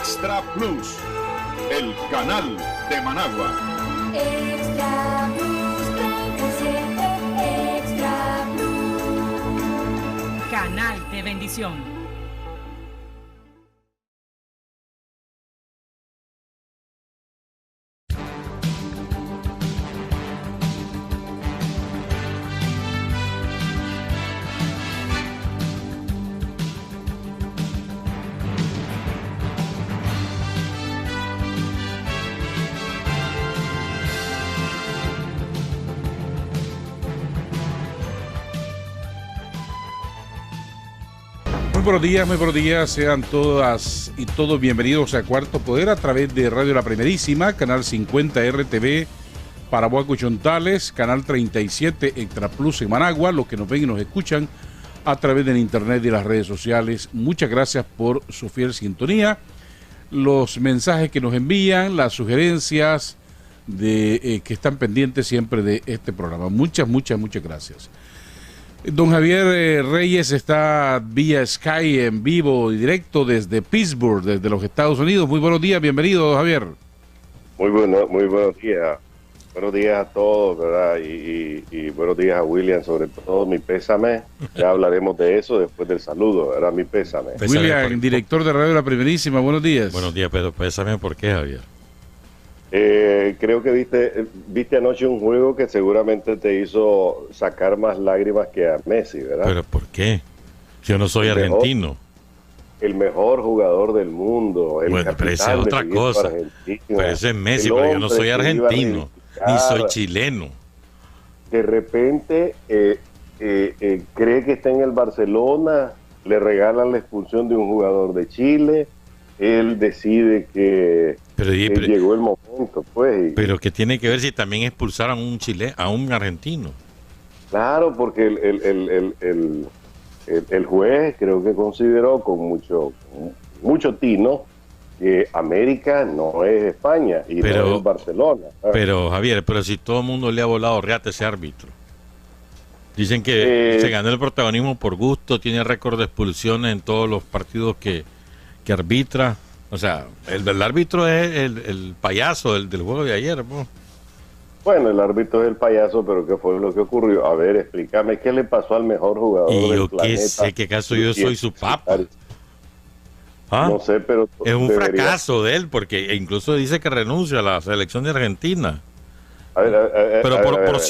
Extra Plus, el canal de Managua. Extra Plus, 37 Extra Plus. Canal de bendición. Muy buenos días, sean todas y todos bienvenidos a Cuarto Poder a través de Radio La Primerísima, Canal 50 RTV, Paraguaco y Chontales, Canal 37 Extra Plus en Managua, los que nos ven y nos escuchan a través del internet y las redes sociales. Muchas gracias por su fiel sintonía, los mensajes que nos envían, las sugerencias de que están pendientes siempre de este programa. Muchas gracias. Don Javier Reyes está vía Sky en vivo y directo desde Pittsburgh, desde los Estados Unidos. Muy buenos días, bienvenido, Javier. Muy buenos días. Buenos días a todos, ¿verdad? Y buenos días a William, sobre todo mi pésame. Ya hablaremos de eso después del saludo, ¿verdad? Mi pésame. William, director de Radio La Primerísima, buenos días. Buenos días, pero pésame, ¿por qué, Javier? Creo que viste anoche un juego que seguramente te hizo sacar más lágrimas que a Messi, ¿verdad? ¿Pero por qué? Yo no soy argentino. El mejor jugador del mundo. Bueno, pero esa es otra cosa. Pero ese es Messi, pero yo no soy argentino, ni soy chileno. De repente cree que está en el Barcelona, le regalan la expulsión de un jugador de Chile, él decide que llegó el momento, pues. Pero que tiene que ver si también expulsaron a un argentino. Claro, porque el juez creo que consideró con mucho tino que América no es España y no es Barcelona. Pero Javier, si todo el mundo le ha volado reata a ese árbitro. Dicen que se ganó el protagonismo por gusto, tiene récord de expulsiones en todos los partidos que arbitra. O sea, el árbitro es el payaso del juego de ayer, ¿no? Bueno, el árbitro es el payaso, pero ¿qué fue lo que ocurrió? A ver, explícame, ¿qué le pasó al mejor jugador del planeta? Y yo qué sé, ¿qué caso yo soy su papa? ¿Ah? No sé, pero... Es un fracaso de él, porque incluso dice que renuncia a la selección de Argentina. Por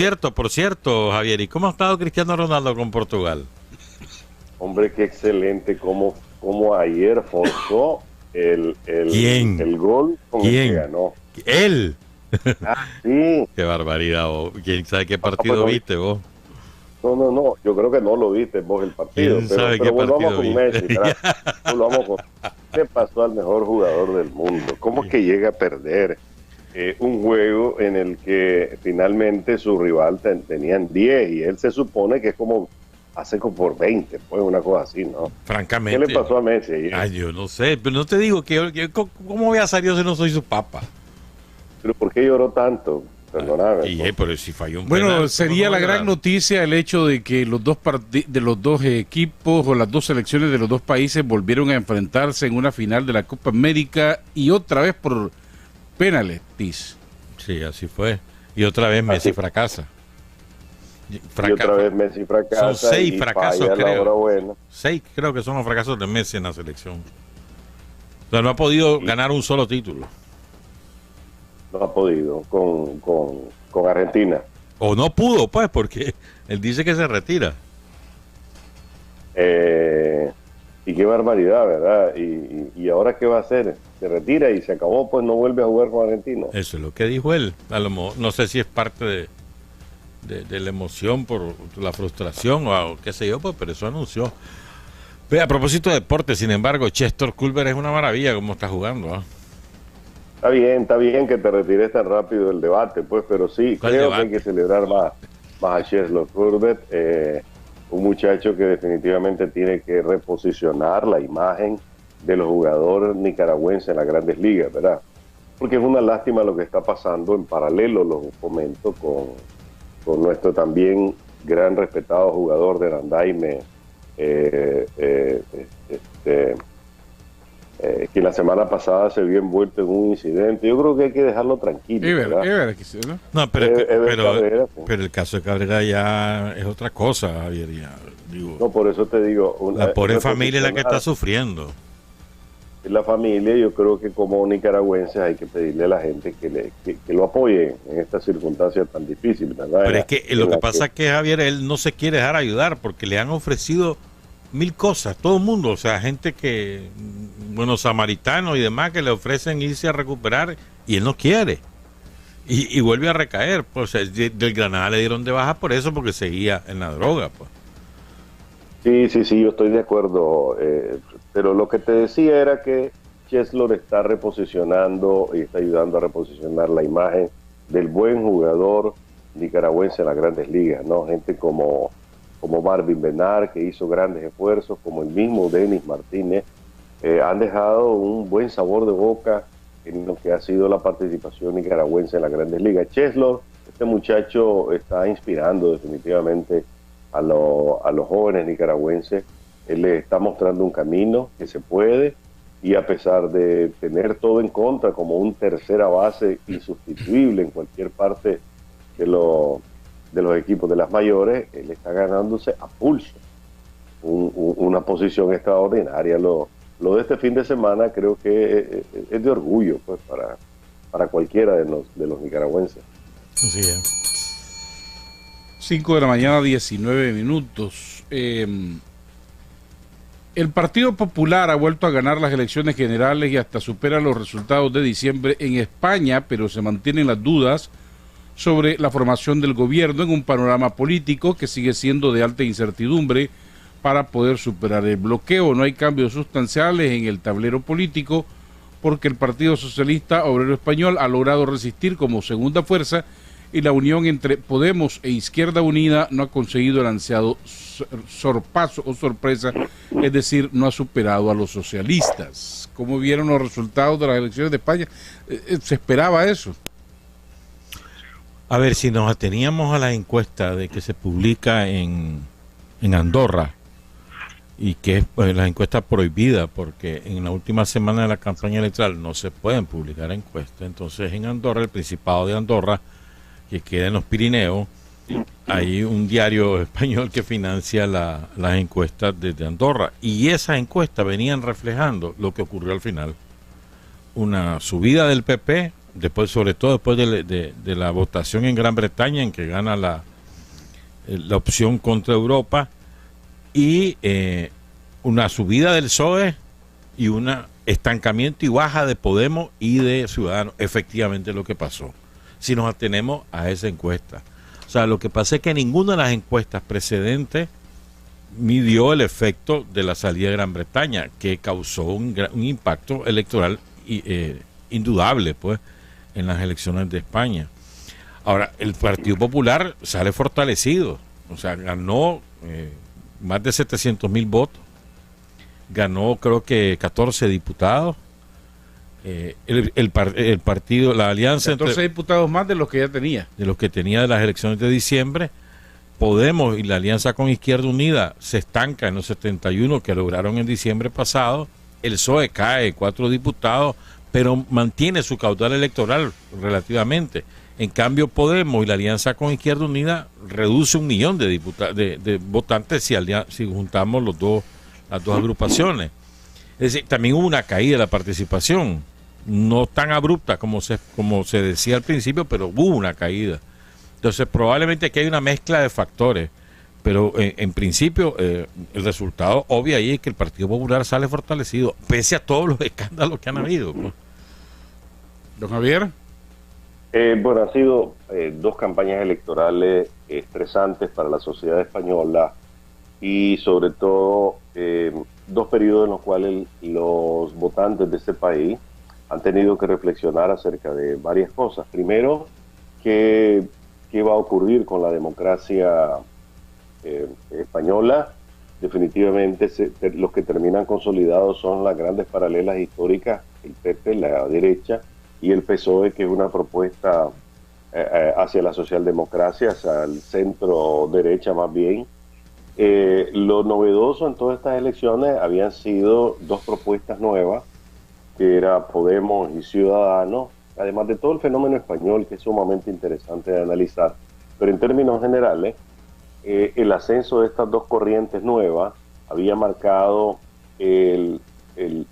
cierto, Javier, ¿y cómo ha estado Cristiano Ronaldo con Portugal? Hombre, qué excelente, como ayer forzó el gol con el que ganó. ¿Él? Sí. Qué barbaridad, vos. ¿Quién sabe qué partido viste vos? No, yo creo que no lo viste vos el partido. ¿Quién sabe qué partido viste? ¿Qué pasó al mejor jugador del mundo? ¿Cómo es que llega a perder un juego en el que finalmente su rival tenían 10 y él se supone que es como hace como por 20, pues una cosa así, ¿no? Francamente. ¿Qué le pasó a Messi ayer? Ay, yo no sé, pero no te digo que ¿cómo voy a salir yo si no soy su papa? ¿Pero por qué lloró tanto? Perdóname. Pero si falló un Bueno, penal, sería la gran noticia el hecho de que los dos equipos o las dos selecciones de los dos países volvieron a enfrentarse en una final de la Copa América y otra vez por penaltis. Sí, así fue. Y otra vez Messi fracasa. Y otra vez Messi fracasa. Son 6 fracasos, creo. 6 creo que son los fracasos de Messi en la selección. O sea, no ha podido ganar un solo título. No ha podido con Argentina. O no pudo, pues, porque él dice que se retira. Y qué barbaridad, ¿verdad? ¿Y ahora qué va a hacer? Se retira y se acabó, pues no vuelve a jugar con Argentina. Eso es lo que dijo él. A lo mejor, no sé si es parte de la emoción por la frustración o qué sé yo, pues, pero eso anunció. Ve, a propósito de deporte, sin embargo, Chester Culver es una maravilla como está jugando, ¿eh? Está bien que te retires tan rápido del debate, pues, pero sí, creo que hay que celebrar más a Chester Culver, un muchacho que definitivamente tiene que reposicionar la imagen de los jugadores nicaragüenses en las grandes ligas, ¿verdad? Porque es una lástima lo que está pasando, en paralelo lo comento con nuestro también gran respetado jugador de Randaime, quien la semana pasada se vio envuelto en un incidente. Yo creo que hay que dejarlo tranquilo. ¿no? No, pero el caso de Cabrera ya es otra cosa, Javier. Ya, digo, no, por eso te digo. La pobre familia es la que está sufriendo. La familia, yo creo que como nicaragüenses hay que pedirle a la gente que lo apoye en esta circunstancia tan difícil, ¿verdad? Pero es que lo que pasa es que Javier, él no se quiere dejar ayudar porque le han ofrecido 1000 cosas, todo el mundo, o sea, gente que, bueno, samaritanos y demás que le ofrecen irse a recuperar y él no quiere. Y vuelve a recaer, pues del Granada le dieron de baja por eso, porque seguía en la droga, pues. Sí, yo estoy de acuerdo, pero lo que te decía era que Cheslor está reposicionando y está ayudando a reposicionar la imagen del buen jugador nicaragüense en las grandes ligas, ¿no? Gente como Marvin Benar, que hizo grandes esfuerzos, como el mismo Denis Martínez, han dejado un buen sabor de boca en lo que ha sido la participación nicaragüense en las grandes ligas. Cheslor, este muchacho está inspirando definitivamente a los jóvenes nicaragüenses. Él les está mostrando un camino que se puede, y a pesar de tener todo en contra como un tercera base insustituible en cualquier parte de los equipos de las mayores, él está ganándose a pulso una posición extraordinaria. Lo de este fin de semana creo que es de orgullo, pues, para cualquiera de los nicaragüenses. Así es. 5 de la mañana, 19 minutos. El Partido Popular ha vuelto a ganar las elecciones generales y hasta supera los resultados de diciembre en España, pero se mantienen las dudas sobre la formación del gobierno en un panorama político que sigue siendo de alta incertidumbre para poder superar el bloqueo. No hay cambios sustanciales en el tablero político porque el Partido Socialista Obrero Español ha logrado resistir como segunda fuerza y la unión entre Podemos e Izquierda Unida no ha conseguido el ansiado sorpaso o sorpresa, es decir, no ha superado a los socialistas. ¿Cómo vieron los resultados de las elecciones de España? ¿Se esperaba eso? A ver, si nos ateníamos a la encuesta de que se publica en Andorra, y que es la encuesta prohibida porque en la última semana de la campaña electoral no se pueden publicar encuestas, entonces en Andorra, el Principado de Andorra, que queda en los Pirineos, hay un diario español que financia las encuestas desde Andorra, y esas encuestas venían reflejando lo que ocurrió al final: una subida del PP, después, sobre todo después de la votación en Gran Bretaña, en que gana la opción contra Europa, y una subida del PSOE y un estancamiento y baja de Podemos y de Ciudadanos. Efectivamente lo que pasó, si nos atenemos a esa encuesta. O sea, lo que pasa es que ninguna de las encuestas precedentes midió el efecto de la salida de Gran Bretaña, que causó un impacto electoral indudable, pues, en las elecciones de España. Ahora, el Partido Popular sale fortalecido, o sea, ganó más de 700,000 votos, ganó creo que 14 diputados. El partido, la alianza 14 diputados más de los que ya tenía. De los que tenía de las elecciones de diciembre. Podemos y la alianza con Izquierda Unida se estanca en los 71 que lograron en diciembre pasado. El PSOE cae 4 diputados, pero mantiene su caudal electoral relativamente. En cambio, Podemos y la alianza con Izquierda Unida reduce 1 millón de votantes si juntamos las dos agrupaciones. Es decir, también hubo una caída de la participación, no tan abrupta como se decía al principio, pero hubo una caída. Entonces, probablemente aquí hay una mezcla de factores, pero en principio el resultado obvio ahí es que el Partido Popular sale fortalecido, pese a todos los escándalos que han habido, pues. Don Javier. Bueno, han sido 2 campañas electorales estresantes para la sociedad española, y sobre todo 2 periodos en los cuales los votantes de este país han tenido que reflexionar acerca de varias cosas. Primero, qué va a ocurrir con la democracia española. Definitivamente los que terminan consolidados son las grandes paralelas históricas, el PP, la derecha, y el PSOE, que es una propuesta hacia la socialdemocracia, hacia el centro derecha más bien. Lo novedoso en todas estas elecciones habían sido 2 propuestas nuevas que era Podemos y Ciudadanos, además de todo el fenómeno español, que es sumamente interesante de analizar. Pero en términos generales, el ascenso de estas dos corrientes nuevas había marcado el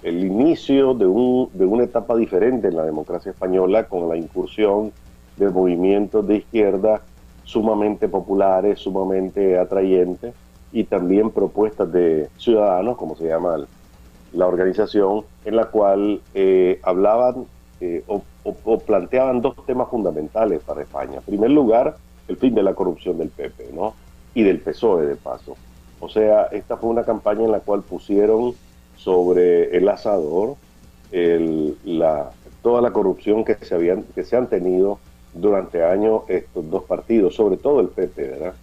inicio de una etapa diferente en la democracia española, con la incursión de movimientos de izquierda sumamente populares, sumamente atrayentes, y también propuestas de Ciudadanos, como se llama la organización, en la cual hablaban o planteaban dos temas fundamentales para España. En primer lugar, el fin de la corrupción del PP, ¿no? Y del PSOE, de paso. O sea, esta fue una campaña en la cual pusieron sobre el asador toda la corrupción que se han tenido durante años estos dos partidos, sobre todo el PP, ¿verdad?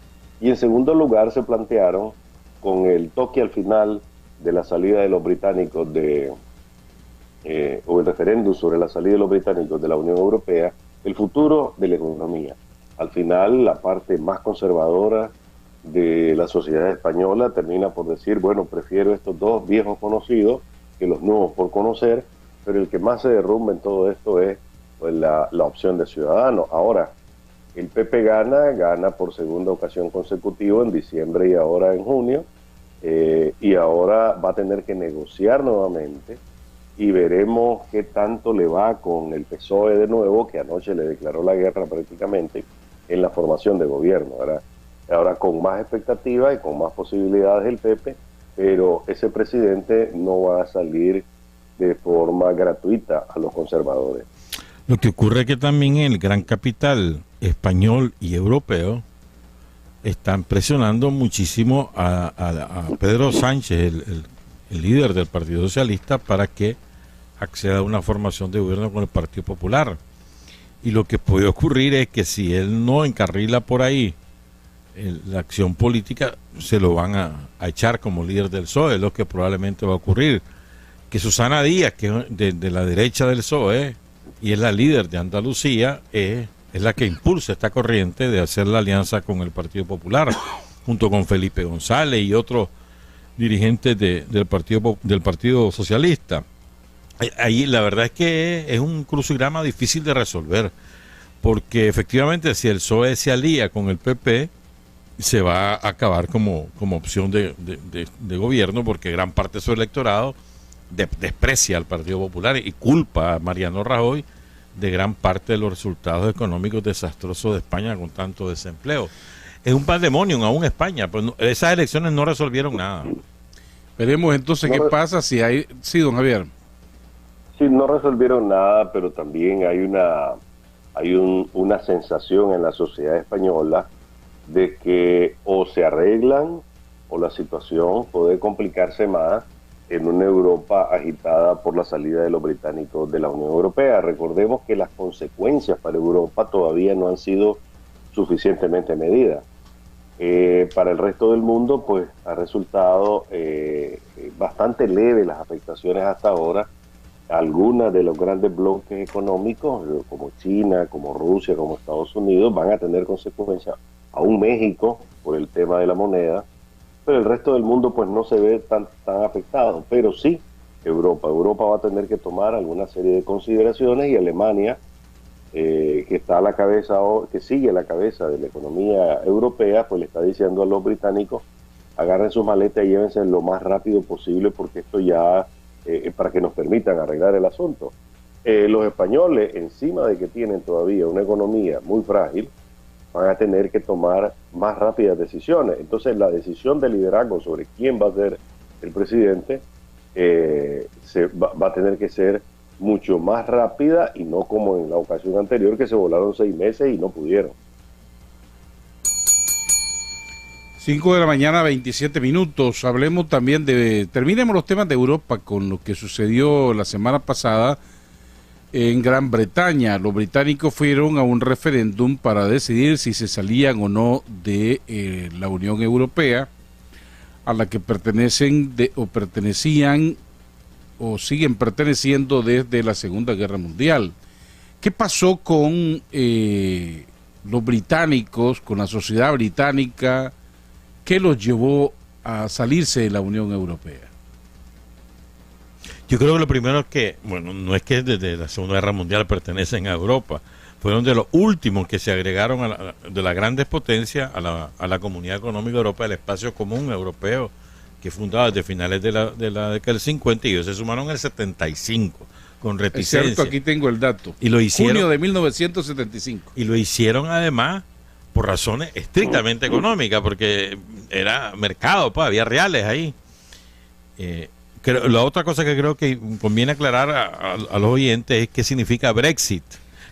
Y en segundo lugar se plantearon, con el toque al final de la salida de los británicos o el referéndum sobre la salida de los británicos de la Unión Europea, el futuro de la economía. Al final, la parte más conservadora de la sociedad española termina por decir, bueno, prefiero estos dos viejos conocidos que los nuevos por conocer, pero el que más se derrumba en todo esto es pues, la opción de Ciudadanos. Ahora, el PP gana por segunda ocasión consecutiva en diciembre y ahora en junio, y ahora va a tener que negociar nuevamente, y veremos qué tanto le va con el PSOE de nuevo, que anoche le declaró la guerra prácticamente en la formación de gobierno, ¿verdad? Ahora con más expectativas y con más posibilidades el PP, pero ese presidente no va a salir de forma gratuita a los conservadores. Lo que ocurre es que también el gran capital español y europeo están presionando muchísimo a Pedro Sánchez, el líder del Partido Socialista, para que acceda a una formación de gobierno con el Partido Popular. Y lo que puede ocurrir es que si él no encarrila por ahí la acción política, se lo van a echar como líder del PSOE, es lo que probablemente va a ocurrir. Que Susana Díaz, que es de la derecha del PSOE y es la líder de Andalucía, es la que impulsa esta corriente de hacer la alianza con el Partido Popular, junto con Felipe González y otros dirigentes del Partido Socialista. Ahí la verdad es que es un crucigrama difícil de resolver, porque efectivamente si el PSOE se alía con el PP, se va a acabar como opción de gobierno, porque gran parte de su electorado desprecia al Partido Popular y culpa a Mariano Rajoy de gran parte de los resultados económicos desastrosos de España con tanto desempleo. Es un pandemonium aún España, pues esas elecciones no resolvieron nada. Veremos entonces qué pasa si hay... Sí, don Javier. Sí, no resolvieron nada, pero también hay una sensación en la sociedad española de que o se arreglan o la situación puede complicarse más en una Europa agitada por la salida de los británicos de la Unión Europea. Recordemos que las consecuencias para Europa todavía no han sido suficientemente medidas. Para el resto del mundo, pues ha resultado bastante leve las afectaciones hasta ahora. Algunas de los grandes bloques económicos, como China, como Rusia, como Estados Unidos, van a tener consecuencias. Aún México, por el tema de la moneda, pero el resto del mundo pues no se ve tan afectado. Pero sí, Europa va a tener que tomar alguna serie de consideraciones, y Alemania, que está a la cabeza, que sigue a la cabeza de la economía europea, pues le está diciendo a los británicos, agarren sus maletas y llévense lo más rápido posible, porque esto ya para que nos permitan arreglar el asunto. Los españoles, encima de que tienen todavía una economía muy frágil, van a tener que tomar más rápidas decisiones. Entonces la decisión de liderazgo sobre quién va a ser el presidente va a tener que ser mucho más rápida, y no como en la ocasión anterior, que se volaron 6 meses y no pudieron. 5 de la mañana, 27 minutos. Hablemos también terminemos los temas de Europa con lo que sucedió la semana pasada en Gran Bretaña. Los británicos fueron a un referéndum para decidir si se salían o no de la Unión Europea, a la que pertenecían o siguen perteneciendo desde la Segunda Guerra Mundial. ¿Qué pasó con los británicos, con la sociedad británica? ¿Qué los llevó a salirse de la Unión Europea? Yo creo que lo primero es que, bueno, no es que desde la Segunda Guerra Mundial pertenecen a Europa, fueron de los últimos que se agregaron de las grandes potencias a la Comunidad Económica Europea, el espacio común europeo, que fundaba desde finales de la década del 50, y ellos se sumaron en el 75, con reticencia. Es cierto, aquí tengo el dato. Y lo hicieron, junio de 1975. Y lo hicieron además por razones estrictamente económicas, porque era mercado, pues, había reales ahí. La otra cosa que creo que conviene aclarar a los oyentes es qué significa Brexit.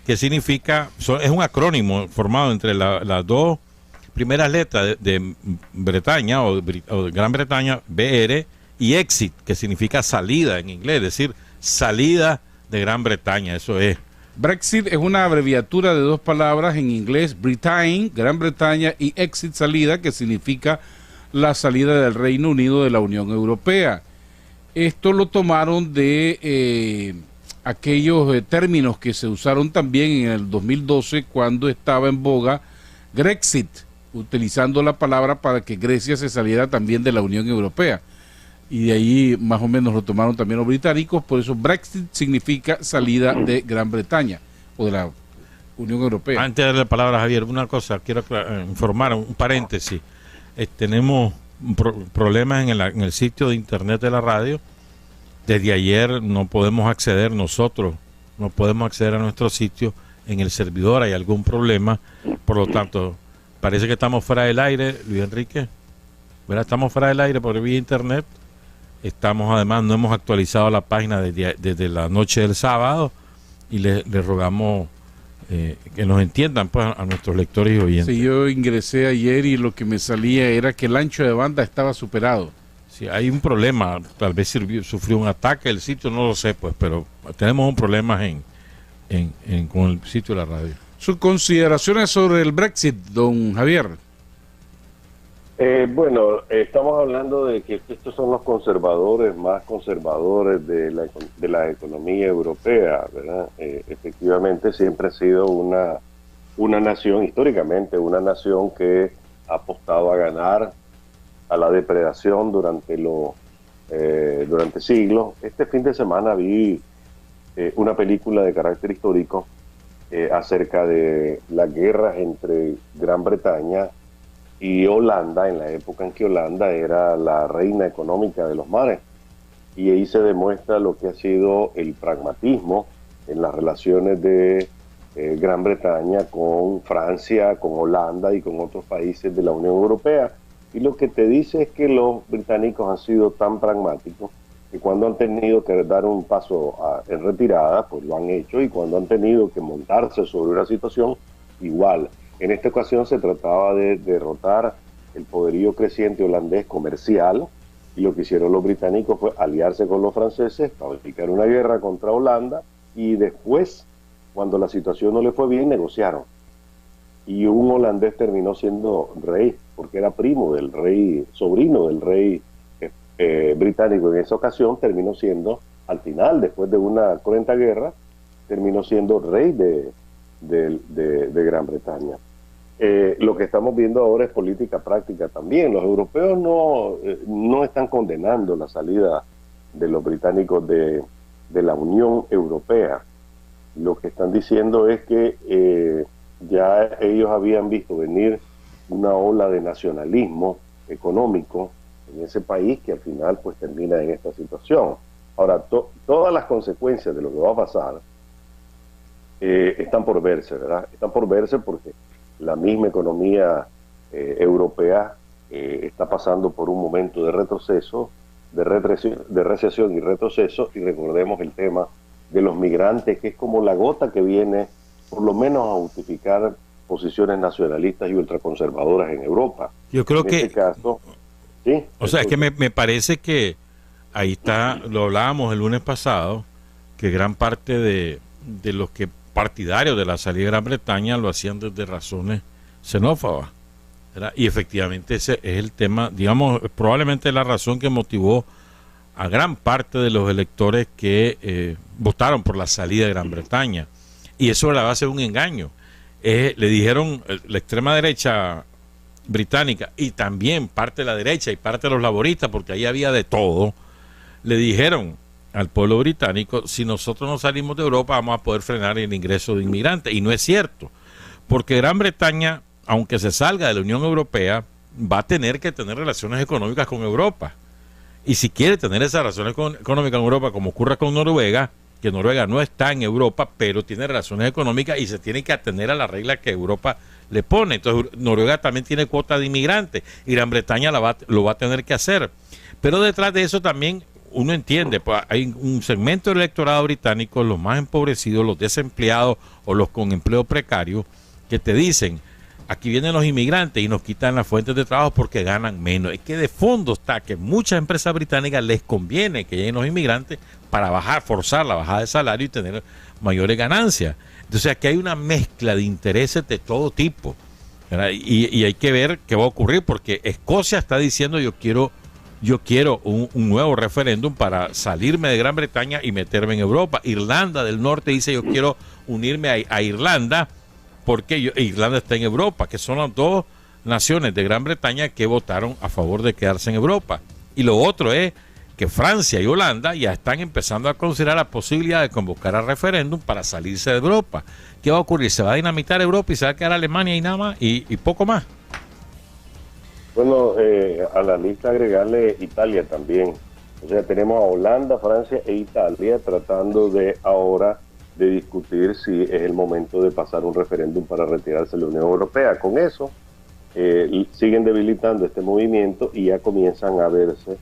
¿Qué significa? Es un acrónimo formado entre las dos primeras letras de Bretaña o de Gran Bretaña, BR, y exit, que significa salida en inglés, es decir, salida de Gran Bretaña, eso es. Brexit es una abreviatura de dos palabras en inglés, Britain, Gran Bretaña, y exit, salida, que significa la salida del Reino Unido de la Unión Europea. Esto lo tomaron de aquellos términos que se usaron también en el 2012 cuando estaba en boga Grexit, utilizando la palabra para que Grecia se saliera también de la Unión Europea. Y de ahí más o menos lo tomaron también los británicos, por eso Brexit significa salida de Gran Bretaña o de la Unión Europea. Antes de darle la palabra a Javier, una cosa, quiero informar, un paréntesis. Tenemos problemas en el sitio de internet de la radio. Desde ayer no podemos acceder nosotros, no podemos acceder a nuestro sitio. En el servidor hay algún problema, por lo tanto, parece que estamos fuera del aire, Luis Enrique. ¿Verdad? Estamos fuera del aire por vía internet. Estamos, además, no hemos actualizado la página desde la noche del sábado, y le rogamos que nos entiendan, pues, a nuestros lectores y oyentes. Sí, yo ingresé ayer y lo que me salía era que el ancho de banda estaba superado. Sí, hay un problema, tal vez sufrió un ataque el sitio, no lo sé, pues, pero tenemos un problema con el sitio de la radio. Sus consideraciones sobre el Brexit, don Javier. Bueno, estamos hablando de que estos son los conservadores más conservadores de la economía europea, ¿verdad? Efectivamente siempre ha sido una nación, históricamente, una nación que ha apostado a ganar, a la depredación durante siglos. Este fin de semana vi una película de carácter histórico acerca de las guerras entre Gran Bretaña y Holanda, en la época en que Holanda era la reina económica de los mares. Y ahí se demuestra lo que ha sido el pragmatismo en las relaciones de Gran Bretaña con Francia, con Holanda y con otros países de la Unión Europea. Y lo que te dice es que los británicos han sido tan pragmáticos que cuando han tenido que dar un paso en retirada, pues lo han hecho, y cuando han tenido que montarse sobre una situación, igual. En esta ocasión se trataba de derrotar el poderío creciente holandés comercial, y lo que hicieron los británicos fue aliarse con los franceses, fabricar una guerra contra Holanda, y después, cuando la situación no le fue bien, negociaron. Y un holandés terminó siendo rey, porque era primo del rey, sobrino del rey británico. En esa ocasión terminó siendo, al final, después de una cruenta guerra, terminó siendo rey de Gran Bretaña. Lo que estamos viendo ahora es política práctica también. Los europeos no están condenando la salida de los británicos de la Unión Europea. Lo que están diciendo es que ya ellos habían visto venir una ola de nacionalismo económico en ese país, que al final pues termina en esta situación. Ahora, todas las consecuencias de lo que va a pasar están por verse, ¿verdad? Están por verse porque la misma economía europea está pasando por un momento de retroceso, de recesión y retroceso, y recordemos el tema de los migrantes, que es como la gota que viene por lo menos a justificar posiciones nacionalistas y ultraconservadoras en Europa. Yo creo en que... este caso, ¿sí? O sea, es que me parece que ahí está, lo hablábamos el lunes pasado, que gran parte de los que partidarios de la salida de Gran Bretaña lo hacían desde razones xenófobas, ¿verdad? Y efectivamente ese es el tema, digamos, probablemente la razón que motivó a gran parte de los electores que votaron por la salida de Gran Bretaña. Y eso la va a ser un engaño. Le dijeron la extrema derecha británica, y también parte de la derecha y parte de los laboristas, porque ahí había de todo, le dijeron al pueblo británico, si nosotros no salimos de Europa vamos a poder frenar el ingreso de inmigrantes. Y no es cierto, porque Gran Bretaña, aunque se salga de la Unión Europea, va a tener que tener relaciones económicas con Europa. Y si quiere tener esas relaciones económicas con Europa, como ocurre con Noruega, que Noruega no está en Europa, pero tiene relaciones económicas y se tiene que atener a la regla que Europa le pone. Entonces Noruega también tiene cuota de inmigrantes y Gran Bretaña lo va a tener que hacer. Pero detrás de eso también uno entiende, pues hay un segmento del electorado británico, los más empobrecidos, los desempleados o los con empleo precario, que te dicen, aquí vienen los inmigrantes y nos quitan las fuentes de trabajo porque ganan menos. Es que de fondo está que muchas empresas británicas les conviene que lleguen los inmigrantes para forzar la bajada de salario y tener mayores ganancias. Entonces aquí hay una mezcla de intereses de todo tipo, ¿verdad? Y hay que ver qué va a ocurrir, porque Escocia está diciendo yo quiero un nuevo referéndum para salirme de Gran Bretaña y meterme en Europa. Irlanda del Norte dice yo quiero unirme a Irlanda, porque Irlanda está en Europa, que son las dos naciones de Gran Bretaña que votaron a favor de quedarse en Europa. Y lo otro es que Francia y Holanda ya están empezando a considerar la posibilidad de convocar a referéndum para salirse de Europa. ¿Qué va a ocurrir? ¿Se va a dinamitar Europa y se va a quedar Alemania y nada más y poco más? Bueno, a la lista agregarle Italia también. O sea, tenemos a Holanda, Francia e Italia tratando de ahora de discutir si es el momento de pasar un referéndum para retirarse de la Unión Europea. Con eso siguen debilitando este movimiento y ya comienzan a verse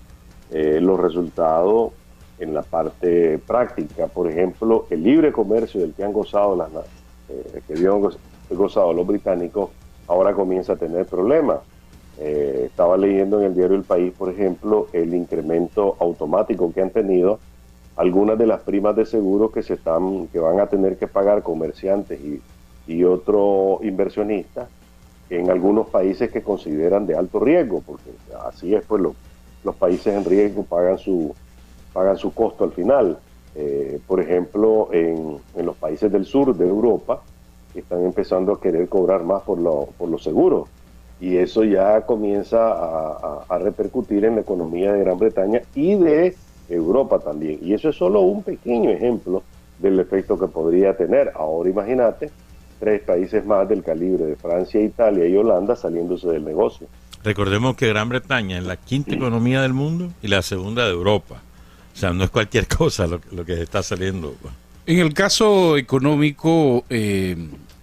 los resultados en la parte práctica. Por ejemplo, el libre comercio del que han gozado los británicos ahora comienza a tener problemas. Estaba leyendo en el diario El País, por ejemplo, el incremento automático que han tenido algunas de las primas de seguro que van a tener que pagar comerciantes y otros inversionistas en algunos países que consideran de alto riesgo, porque así es, pues los países en riesgo pagan su costo al final. Por ejemplo, en los países del sur de Europa están empezando a querer cobrar más por los seguros, y eso ya comienza a repercutir en la economía de Gran Bretaña y de Europa también, y eso es solo un pequeño ejemplo del efecto que podría tener. Ahora imagínate 3 países más del calibre de Francia, Italia y Holanda saliéndose del negocio. Recordemos que Gran Bretaña es la quinta economía del mundo y la segunda de Europa. O sea, no es cualquier cosa lo que está saliendo. En el caso económico,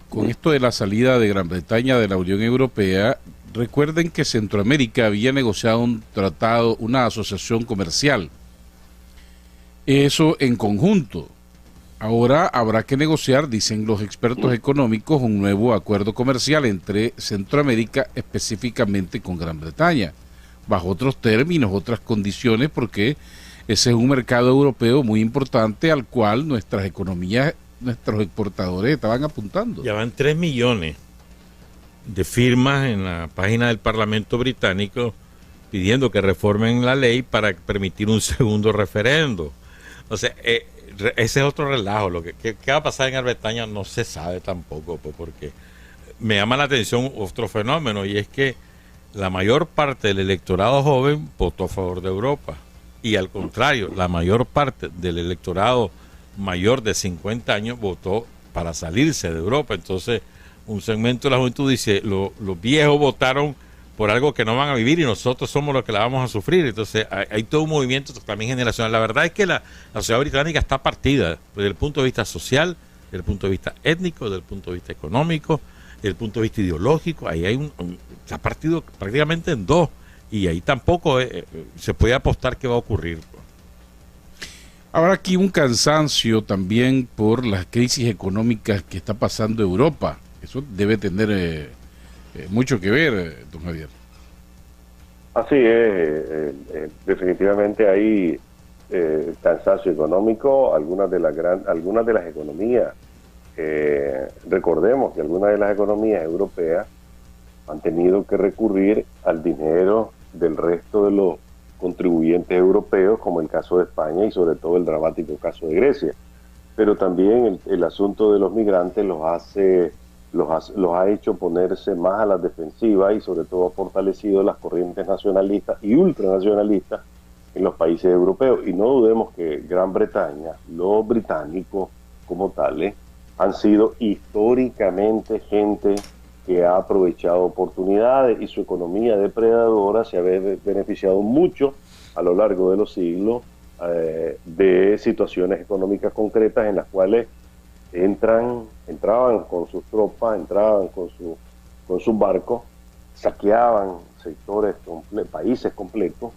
con esto de la salida de Gran Bretaña de la Unión Europea, recuerden que Centroamérica había negociado un tratado, una asociación comercial. Eso en conjunto. Ahora habrá que negociar, dicen los expertos económicos, un nuevo acuerdo comercial entre Centroamérica, específicamente con Gran Bretaña, bajo otros términos, otras condiciones, porque ese es un mercado europeo muy importante al cual nuestras economías, nuestros exportadores estaban apuntando. Ya van 3 millones de firmas en la página del Parlamento británico pidiendo que reformen la ley para permitir un segundo referendo. O sea, ese es otro relajo. ¿Qué va a pasar en Gran Bretaña? No se sabe tampoco, porque me llama la atención otro fenómeno, y es que la mayor parte del electorado joven votó a favor de Europa, y al contrario, la mayor parte del electorado mayor de 50 años votó para salirse de Europa. Entonces, un segmento de la juventud dice, los viejos votaron por algo que no van a vivir y nosotros somos los que la vamos a sufrir. Entonces hay todo un movimiento también generacional. La verdad es que la sociedad británica está partida desde el punto de vista social, desde el punto de vista étnico, desde el punto de vista económico, desde el punto de vista ideológico. Ahí hay está partido prácticamente en dos, y ahí tampoco se puede apostar qué va a ocurrir. Habrá aquí un cansancio también por las crisis económicas que está pasando Europa. Eso debe tener mucho que ver, don Javier. Así es, definitivamente hay cansancio económico. Algunas de las economías, recordemos que algunas de las economías europeas han tenido que recurrir al dinero del resto de los contribuyentes europeos, como el caso de España y sobre todo el dramático caso de Grecia. Pero también el asunto de los migrantes los ha hecho ponerse más a la defensiva, y sobre todo ha fortalecido las corrientes nacionalistas y ultranacionalistas en los países europeos. Y no dudemos que Gran Bretaña, los británicos como tales, han sido históricamente gente que ha aprovechado oportunidades, y su economía depredadora se ha beneficiado mucho a lo largo de los siglos de situaciones económicas concretas en las cuales entraban con sus tropas, entraban con sus barcos, saqueaban sectores, países completos,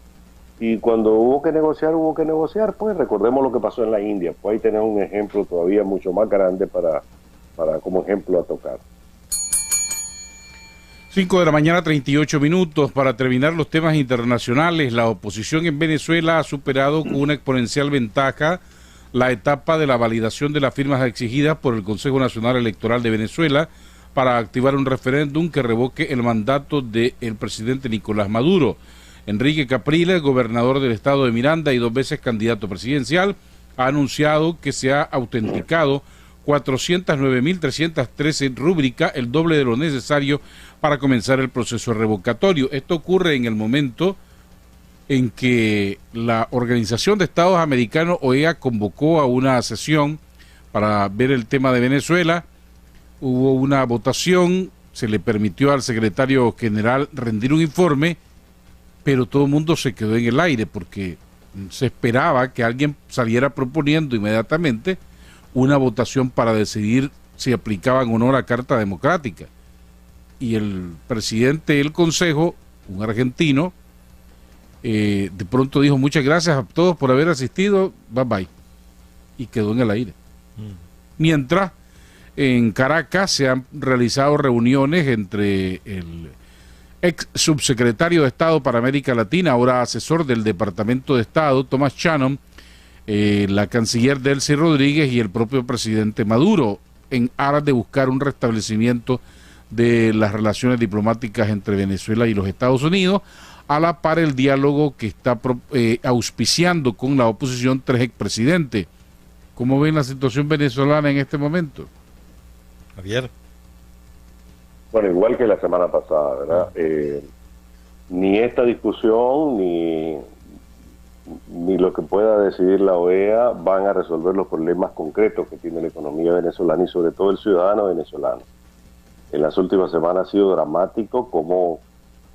y cuando hubo que negociar, pues recordemos lo que pasó en la India. Pues ahí tenemos un ejemplo todavía mucho más grande para como ejemplo a tocar. 5 de la mañana, 38 minutos. Para terminar los temas internacionales, la oposición en Venezuela ha superado con una exponencial ventaja la etapa de la validación de las firmas exigidas por el Consejo Nacional Electoral de Venezuela para activar un referéndum que revoque el mandato del presidente Nicolás Maduro. Enrique Capriles, gobernador del estado de Miranda y 2 veces candidato presidencial, ha anunciado que se ha autenticado 409.313 rúbrica, el doble de lo necesario para comenzar el proceso revocatorio. Esto ocurre en el momento en que la Organización de Estados Americanos, OEA, convocó a una sesión para ver el tema de Venezuela. Hubo una votación, se le permitió al secretario general rendir un informe, pero todo el mundo se quedó en el aire porque se esperaba que alguien saliera proponiendo inmediatamente una votación para decidir si aplicaban o no la Carta Democrática. Y el presidente del Consejo, un argentino, de pronto dijo: muchas gracias a todos por haber asistido, bye bye, y quedó en el aire. Mientras en Caracas se han realizado reuniones entre el ex subsecretario de Estado para América Latina, ahora asesor del Departamento de Estado, Thomas Shannon, la canciller Delcy Rodríguez y el propio presidente Maduro, en aras de buscar un restablecimiento de las relaciones diplomáticas entre Venezuela y los Estados Unidos, a la par el diálogo que está auspiciando con la oposición 3 expresidentes. ¿Cómo ven la situación venezolana en este momento? Javier. Bueno, igual que la semana pasada, ¿verdad? Ni esta discusión ni lo que pueda decidir la OEA van a resolver los problemas concretos que tiene la economía venezolana y sobre todo el ciudadano venezolano. En las últimas semanas ha sido dramático cómo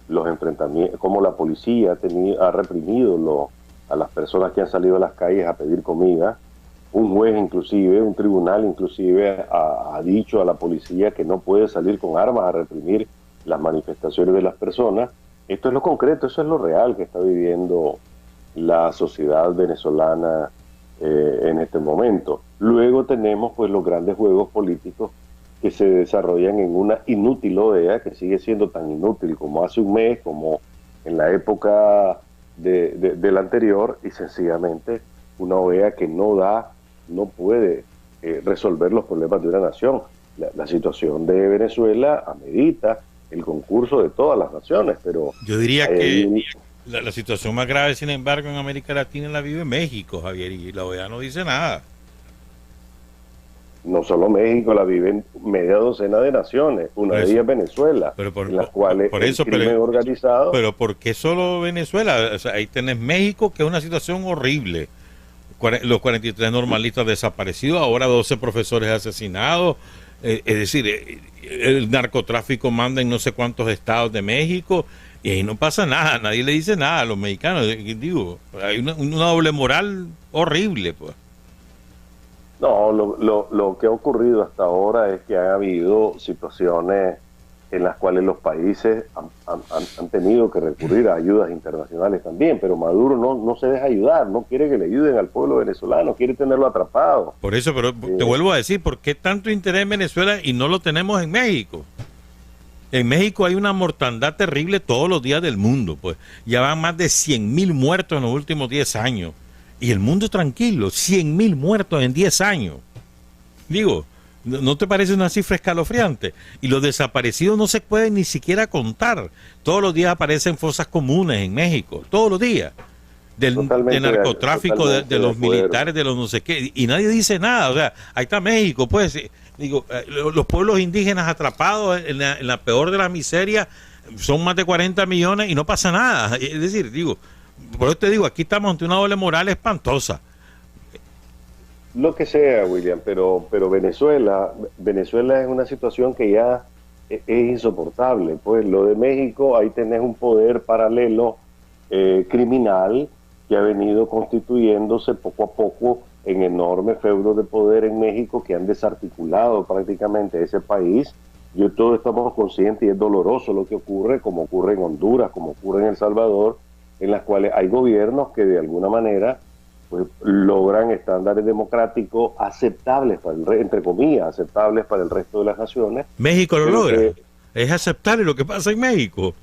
los enfrentamientos, cómo la policía ha reprimido a las personas que han salido a las calles a pedir comida. Un juez inclusive, un tribunal inclusive ha dicho a la policía que no puede salir con armas a reprimir las manifestaciones de las personas. Esto es lo concreto, eso es lo real que está viviendo la sociedad venezolana en este momento. Luego tenemos pues los grandes juegos políticos que se desarrollan en una inútil OEA que sigue siendo tan inútil como hace un mes, como en la época del anterior, y sencillamente una OEA que no puede resolver los problemas de una nación. La situación de Venezuela amerita el concurso de todas las naciones, pero yo diría que la situación más grave, sin embargo, en América Latina la vive México, Javier, y la OEA no dice nada. No solo México, la viven media docena de naciones, una de ellas Venezuela, en las cuales el crimen organizado... Pero ¿por qué solo Venezuela? O sea, ahí tenés México, que es una situación horrible. Los 43 normalistas desaparecidos, ahora 12 profesores asesinados. Es decir, el narcotráfico manda en no sé cuántos estados de México y ahí no pasa nada, nadie le dice nada a los mexicanos. Digo, hay una doble moral horrible, pues. No, lo que ha ocurrido hasta ahora es que ha habido situaciones en las cuales los países han tenido que recurrir a ayudas internacionales también, pero Maduro no se deja ayudar, no quiere que le ayuden al pueblo venezolano, quiere tenerlo atrapado. Por eso, pero te vuelvo a decir, ¿por qué tanto interés en Venezuela y no lo tenemos en México? En México hay una mortandad terrible todos los días del mundo, pues ya van más de 100.000 muertos en los últimos 10 años. Y el mundo tranquilo, 100.000 muertos en 10 años. Digo, ¿no te parece una cifra escalofriante? Y los desaparecidos no se pueden ni siquiera contar. Todos los días aparecen fosas comunes en México, todos los días. De narcotráfico, de los militares, de los no sé qué. Y nadie dice nada. O sea, ahí está México, pues. Digo, los pueblos indígenas atrapados en la peor de la miseria son más de 40 millones y no pasa nada. Es decir, digo, Por eso te digo, aquí estamos ante una doble moral espantosa. Lo que sea, William, pero Venezuela es una situación que ya es insoportable. Pues lo de México, ahí tenés un poder paralelo criminal que ha venido constituyéndose poco a poco en enormes feudos de poder en México que han desarticulado prácticamente ese país. Todos estamos conscientes y es doloroso lo que ocurre, como ocurre en Honduras, como ocurre en El Salvador, en las cuales hay gobiernos que de alguna manera pues logran estándares democráticos aceptables entre comillas, aceptables para el resto de las naciones. México lo logra. Es aceptable lo que pasa en México.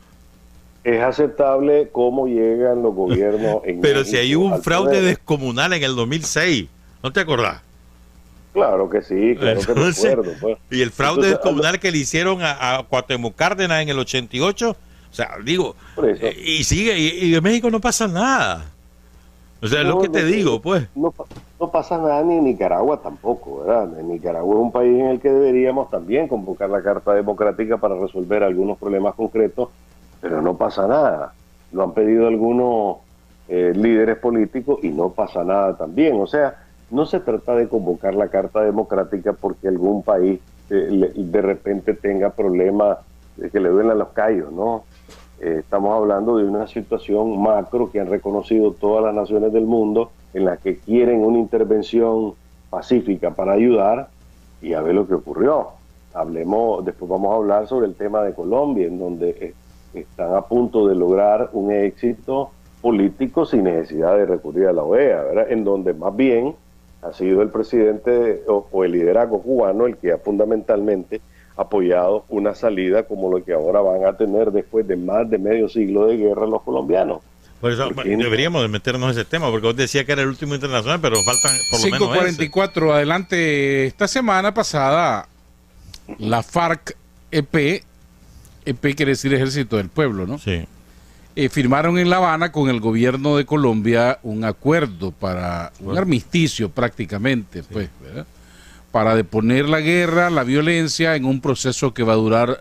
Es aceptable cómo llegan los gobiernos en Pero México, si hay un fraude descomunal en el 2006, ¿no te acordás? Claro que sí, claro. Entonces, que me acuerdo. Pues. Y el fraude descomunal que le hicieron a Cuauhtémoc Cárdenas en el 88, o sea, digo, y sigue, y en México no pasa nada. O sea, es lo que te digo, pues. No pasa nada ni en Nicaragua tampoco, ¿verdad? En Nicaragua es un país en el que deberíamos también convocar la Carta Democrática para resolver algunos problemas concretos, pero no pasa nada. Lo han pedido algunos líderes políticos y no pasa nada también. O sea, no se trata de convocar la Carta Democrática porque algún país de repente tenga problemas que le duelan los callos, ¿no? Estamos hablando de una situación macro que han reconocido todas las naciones del mundo en la que quieren una intervención pacífica para ayudar, y a ver lo que ocurrió. Después vamos a hablar sobre el tema de Colombia, en donde están a punto de lograr un éxito político sin necesidad de recurrir a la OEA, ¿verdad? En donde más bien ha sido el presidente o el liderazgo cubano el que ha fundamentalmente apoyado una salida como lo que ahora van a tener después de más de medio siglo de guerra los colombianos. Por eso deberíamos de meternos en ese tema, porque vos decías que era el último internacional, pero faltan por lo menos 5:44 adelante. Esta semana pasada la FARC-EP quiere decir Ejército del Pueblo, ¿no? Sí. Firmaron en La Habana con el gobierno de Colombia un acuerdo para un armisticio prácticamente, sí, pues, ¿verdad? Para deponer la guerra, la violencia, en un proceso que va a durar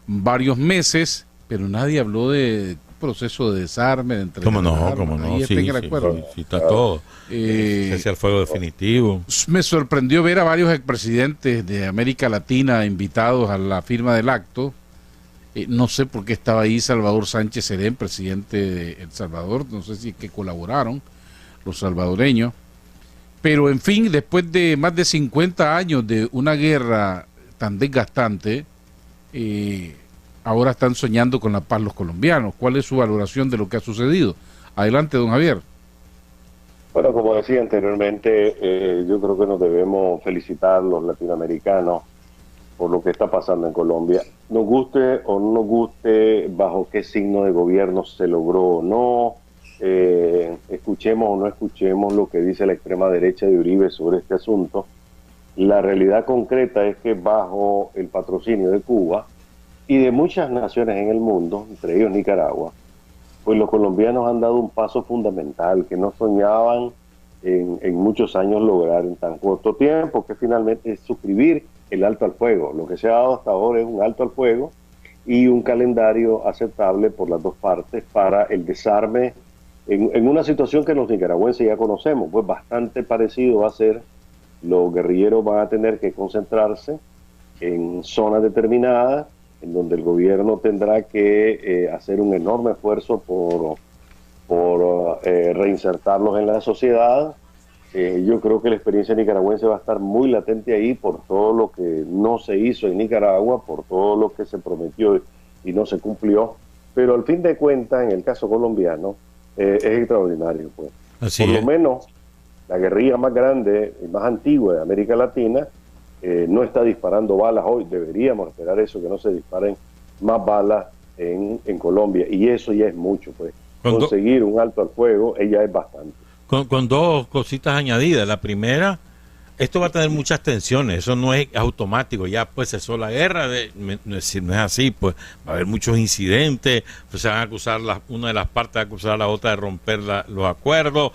varios meses, pero nadie habló de proceso de desarme, de entrega. ¿Cómo no? Ahí está en el acuerdo. Sí, está todo. Hacia el fuego definitivo. Me sorprendió ver a varios expresidentes de América Latina invitados a la firma del acto. No sé por qué estaba ahí Salvador Sánchez Serén, presidente de El Salvador. No sé si es que colaboraron los salvadoreños. Pero en fin, después de más de 50 años de una guerra tan desgastante, ahora están soñando con la paz los colombianos. ¿Cuál es su valoración de lo que ha sucedido? Adelante, don Javier. Bueno, como decía anteriormente, yo creo que nos debemos felicitar los latinoamericanos por lo que está pasando en Colombia. Nos guste o no nos guste bajo qué signo de gobierno se logró o no, escuchemos o no escuchemos lo que dice la extrema derecha de Uribe sobre este asunto, la realidad concreta es que bajo el patrocinio de Cuba y de muchas naciones en el mundo, entre ellos Nicaragua, pues los colombianos han dado un paso fundamental que no soñaban en muchos años lograr en tan corto tiempo, que finalmente es suscribir el alto al fuego. Lo que se ha dado hasta ahora es un alto al fuego y un calendario aceptable por las dos partes para el desarme en una situación que los nicaragüenses ya conocemos, pues bastante parecido va a ser. Los guerrilleros van a tener que concentrarse en zonas determinadas, en donde el gobierno tendrá que hacer un enorme esfuerzo por reinsertarlos en la sociedad. Yo creo que la experiencia nicaragüense va a estar muy latente ahí por todo lo que no se hizo en Nicaragua, por todo lo que se prometió y no se cumplió. Pero al fin de cuentas, en el caso colombiano, es extraordinario. Pues. Así por es. lo menos, la guerrilla más grande y más antigua de América Latina no está disparando balas hoy. Deberíamos esperar eso, que no se disparen más balas en Colombia. Y eso ya es mucho, pues. Conseguir un alto al fuego, ya es bastante. Con dos cositas añadidas. La primera, esto va a tener muchas tensiones, eso no es automático, ya pues cesó la guerra, no es así, pues va a haber muchos incidentes, pues se van a acusar, una de las partes va a acusar a la otra de romper los acuerdos,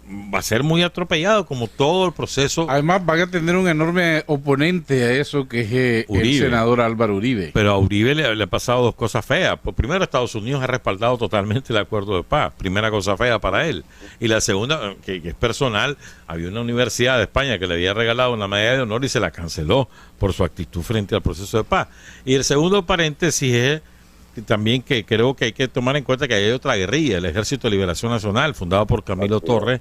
va a ser muy atropellado como todo el proceso. Además van a tener un enorme oponente a eso, que es el senador Álvaro Uribe. Pero a Uribe le ha pasado dos cosas feas. Pues primero, Estados Unidos ha respaldado totalmente el acuerdo de paz. Primera cosa fea para él. Y la segunda, que es personal, había una universidad de España que le había regalado una medalla de honor y se la canceló por su actitud frente al proceso de paz. Y el segundo paréntesis es también que creo que hay que tomar en cuenta que hay otra guerrilla, el Ejército de Liberación Nacional, fundado por Camilo Torres,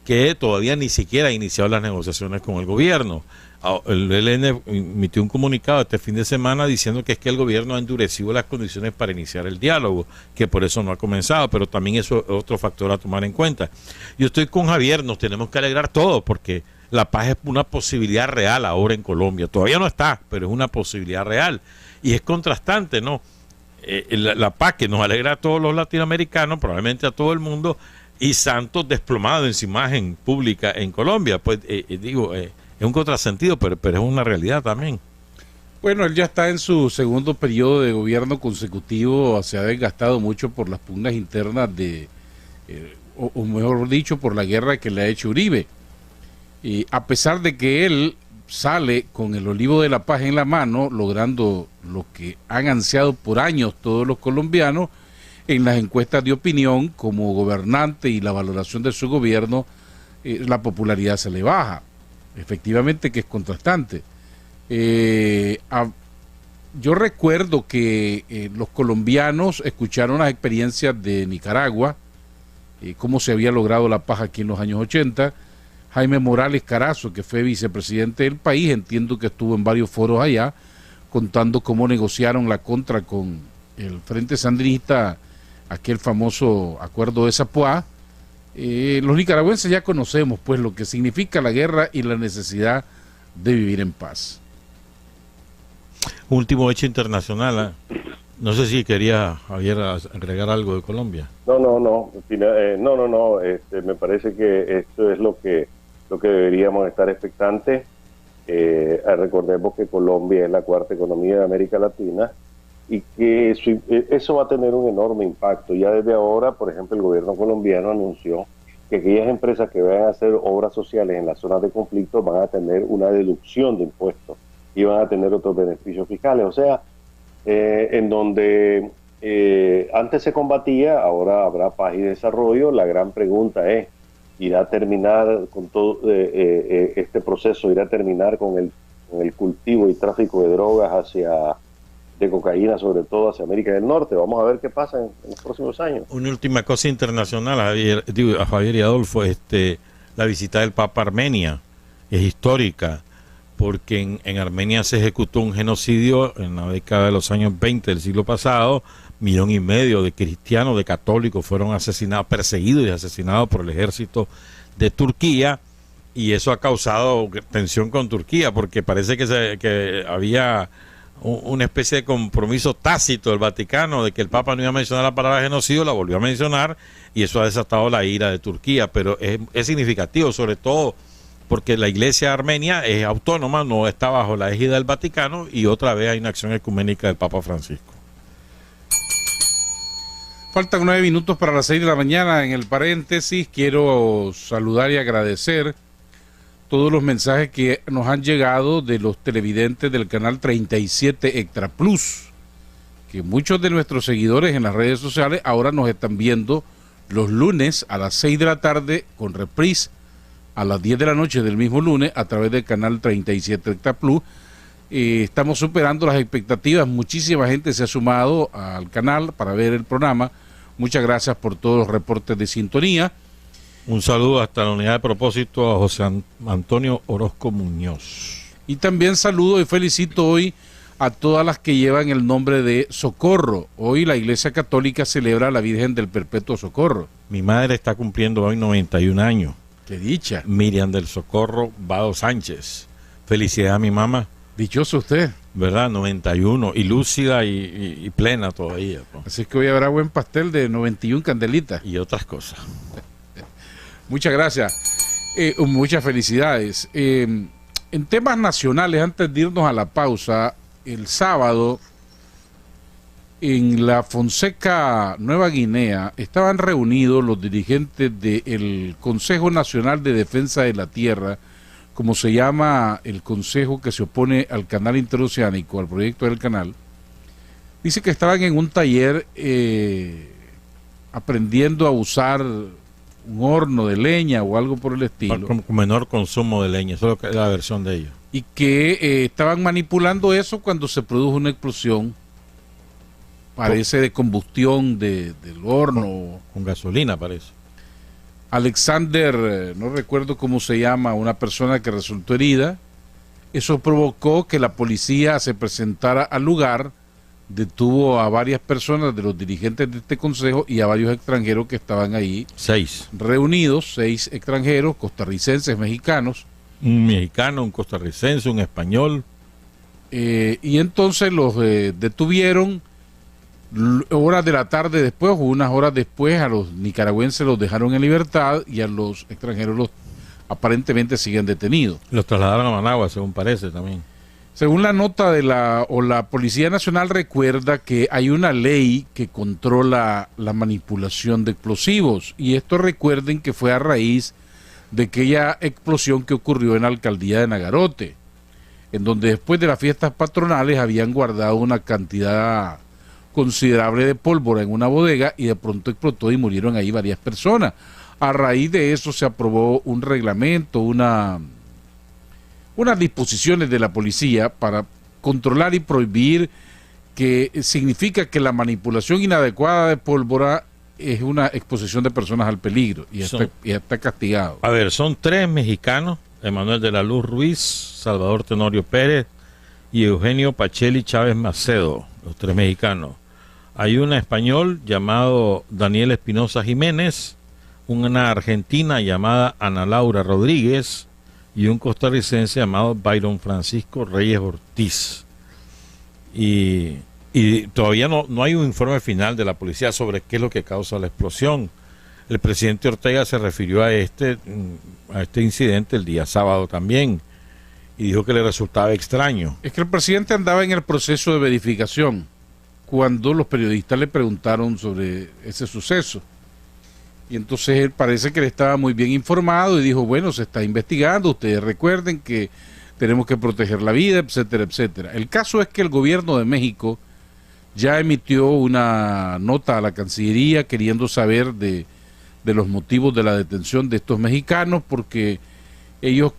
que todavía ni siquiera ha iniciado las negociaciones con el gobierno. El ELN emitió un comunicado este fin de semana diciendo que es que el gobierno ha endurecido las condiciones para iniciar el diálogo, que por eso no ha comenzado, pero también eso es otro factor a tomar en cuenta. Yo estoy con Javier, nos tenemos que alegrar todos porque la paz es una posibilidad real ahora en Colombia. Todavía no está, pero es una posibilidad real. Y es contrastante, ¿no? La paz que nos alegra a todos los latinoamericanos, probablemente a todo el mundo, y Santos desplomado en su imagen pública en Colombia. Pues es un contrasentido, pero es una realidad también. Bueno, él ya está en su segundo periodo de gobierno consecutivo, se ha desgastado mucho por las pugnas internas o mejor dicho, por la guerra que le ha hecho Uribe. Y a pesar de que él sale con el olivo de la paz en la mano, logrando lo que han ansiado por años todos los colombianos, en las encuestas de opinión como gobernante y la valoración de su gobierno, la popularidad se le baja. Efectivamente que es contrastante. Yo recuerdo que los colombianos escucharon las experiencias de Nicaragua, cómo se había logrado la paz aquí en los años 80. Jaime Morales Carazo, que fue vicepresidente del país, entiendo que estuvo en varios foros allá, contando cómo negociaron la contra con el Frente Sandinista, aquel famoso acuerdo de Zapoá. Los nicaragüenses ya conocemos pues lo que significa la guerra y la necesidad de vivir en paz. Último hecho internacional, no sé si quería Javier agregar algo de Colombia. No, me parece que esto es lo que deberíamos estar expectantes. Recordemos que Colombia es la cuarta economía de América Latina y que eso va a tener un enorme impacto. Ya desde ahora, por ejemplo, el gobierno colombiano anunció que aquellas empresas que vayan a hacer obras sociales en las zonas de conflicto van a tener una deducción de impuestos y van a tener otros beneficios fiscales. O sea, en donde antes se combatía, ahora habrá paz y desarrollo. La gran pregunta es, ¿irá a terminar con todo este proceso? ¿Irá a terminar con el cultivo y tráfico de drogas de cocaína, sobre todo hacia América del Norte? Vamos a ver qué pasa en los próximos años. Una última cosa internacional, a Javier y Adolfo, la visita del Papa a Armenia es histórica, porque en Armenia se ejecutó un genocidio en la década de los años 20 del siglo pasado. 1,5 millones de cristianos, de católicos fueron asesinados, perseguidos y asesinados por el ejército de Turquía, y eso ha causado tensión con Turquía, porque parece que había una especie de compromiso tácito del Vaticano de que el Papa no iba a mencionar la palabra genocidio, la volvió a mencionar, y eso ha desatado la ira de Turquía. Pero es significativo, sobre todo porque la iglesia armenia es autónoma, no está bajo la égida del Vaticano, y otra vez hay una acción ecuménica del Papa Francisco. Faltan 9 minutos para las 6 de la mañana. En el paréntesis quiero saludar y agradecer todos los mensajes que nos han llegado de los televidentes del canal 37 Extra Plus, que muchos de nuestros seguidores en las redes sociales ahora nos están viendo los lunes a las 6 de la tarde con reprise a las 10 de la noche del mismo lunes a través del canal 37 Extra Plus. Estamos superando las expectativas, muchísima gente se ha sumado al canal para ver el programa. Muchas gracias por todos los reportes de sintonía. Un saludo hasta la unidad de propósito a José Antonio Orozco Muñoz. Y también saludo y felicito hoy a todas las que llevan el nombre de Socorro. Hoy la Iglesia Católica celebra a la Virgen del Perpetuo Socorro. Mi madre está cumpliendo hoy 91 años. ¡Qué dicha! Miriam del Socorro Vado Sánchez. Felicidades a mi mamá. Dichoso usted. ¿Verdad? 91. Y lúcida y plena todavía. Pues. Así que hoy habrá buen pastel de 91 candelitas. Y otras cosas. Muchas gracias. Muchas felicidades. En temas nacionales, antes de irnos a la pausa, el sábado En la Fonseca, Nueva Guinea, estaban reunidos los dirigentes del Consejo Nacional de Defensa de la Tierra, como se llama el consejo que se opone al canal interoceánico, al proyecto del canal. Dice que estaban en un taller aprendiendo a usar un horno de leña o algo por el estilo. Con menor consumo de leña, eso es la versión de ellos. Y que estaban manipulando eso cuando se produjo una explosión, parece de combustión del horno. Con gasolina, parece. Alexander, no recuerdo cómo se llama, una persona que resultó herida. Eso provocó que la policía se presentara al lugar, detuvo a varias personas de los dirigentes de este consejo y a varios extranjeros que estaban ahí. 6 reunidos, 6 extranjeros, costarricenses, mexicanos. Un mexicano, un costarricense, un español. Y entonces los detuvieron. Horas de la tarde después, o unas horas después, a los nicaragüenses los dejaron en libertad y a los extranjeros los aparentemente siguen detenidos. Los trasladaron a Managua, según parece también. Según la nota de la Policía Nacional recuerda que hay una ley que controla la manipulación de explosivos, y esto recuerden que fue a raíz de aquella explosión que ocurrió en la alcaldía de Nagarote, en donde después de las fiestas patronales habían guardado una cantidad considerable de pólvora en una bodega y de pronto explotó y murieron ahí varias personas. A raíz de eso se aprobó un reglamento, unas disposiciones de la policía para controlar y prohibir, que significa que la manipulación inadecuada de pólvora es una exposición de personas al peligro y está castigado. A ver, son 3 mexicanos: Emanuel de la Luz Ruiz, Salvador Tenorio Pérez y Eugenio Pacheli Chávez Macedo, los 3 mexicanos. Hay un español llamado Daniel Espinosa Jiménez, una argentina llamada Ana Laura Rodríguez y un costarricense llamado Byron Francisco Reyes Ortiz. Y todavía no hay un informe final de la policía sobre qué es lo que causa la explosión. El presidente Ortega se refirió a este incidente el día sábado también y dijo que le resultaba extraño. Es que el presidente andaba en el proceso de verificación cuando los periodistas le preguntaron sobre ese suceso. Y entonces él parece que le estaba muy bien informado y dijo, bueno, se está investigando, ustedes recuerden que tenemos que proteger la vida, etcétera, etcétera. El caso es que el gobierno de México ya emitió una nota a la Cancillería queriendo saber de los motivos de la detención de estos mexicanos, porque ellos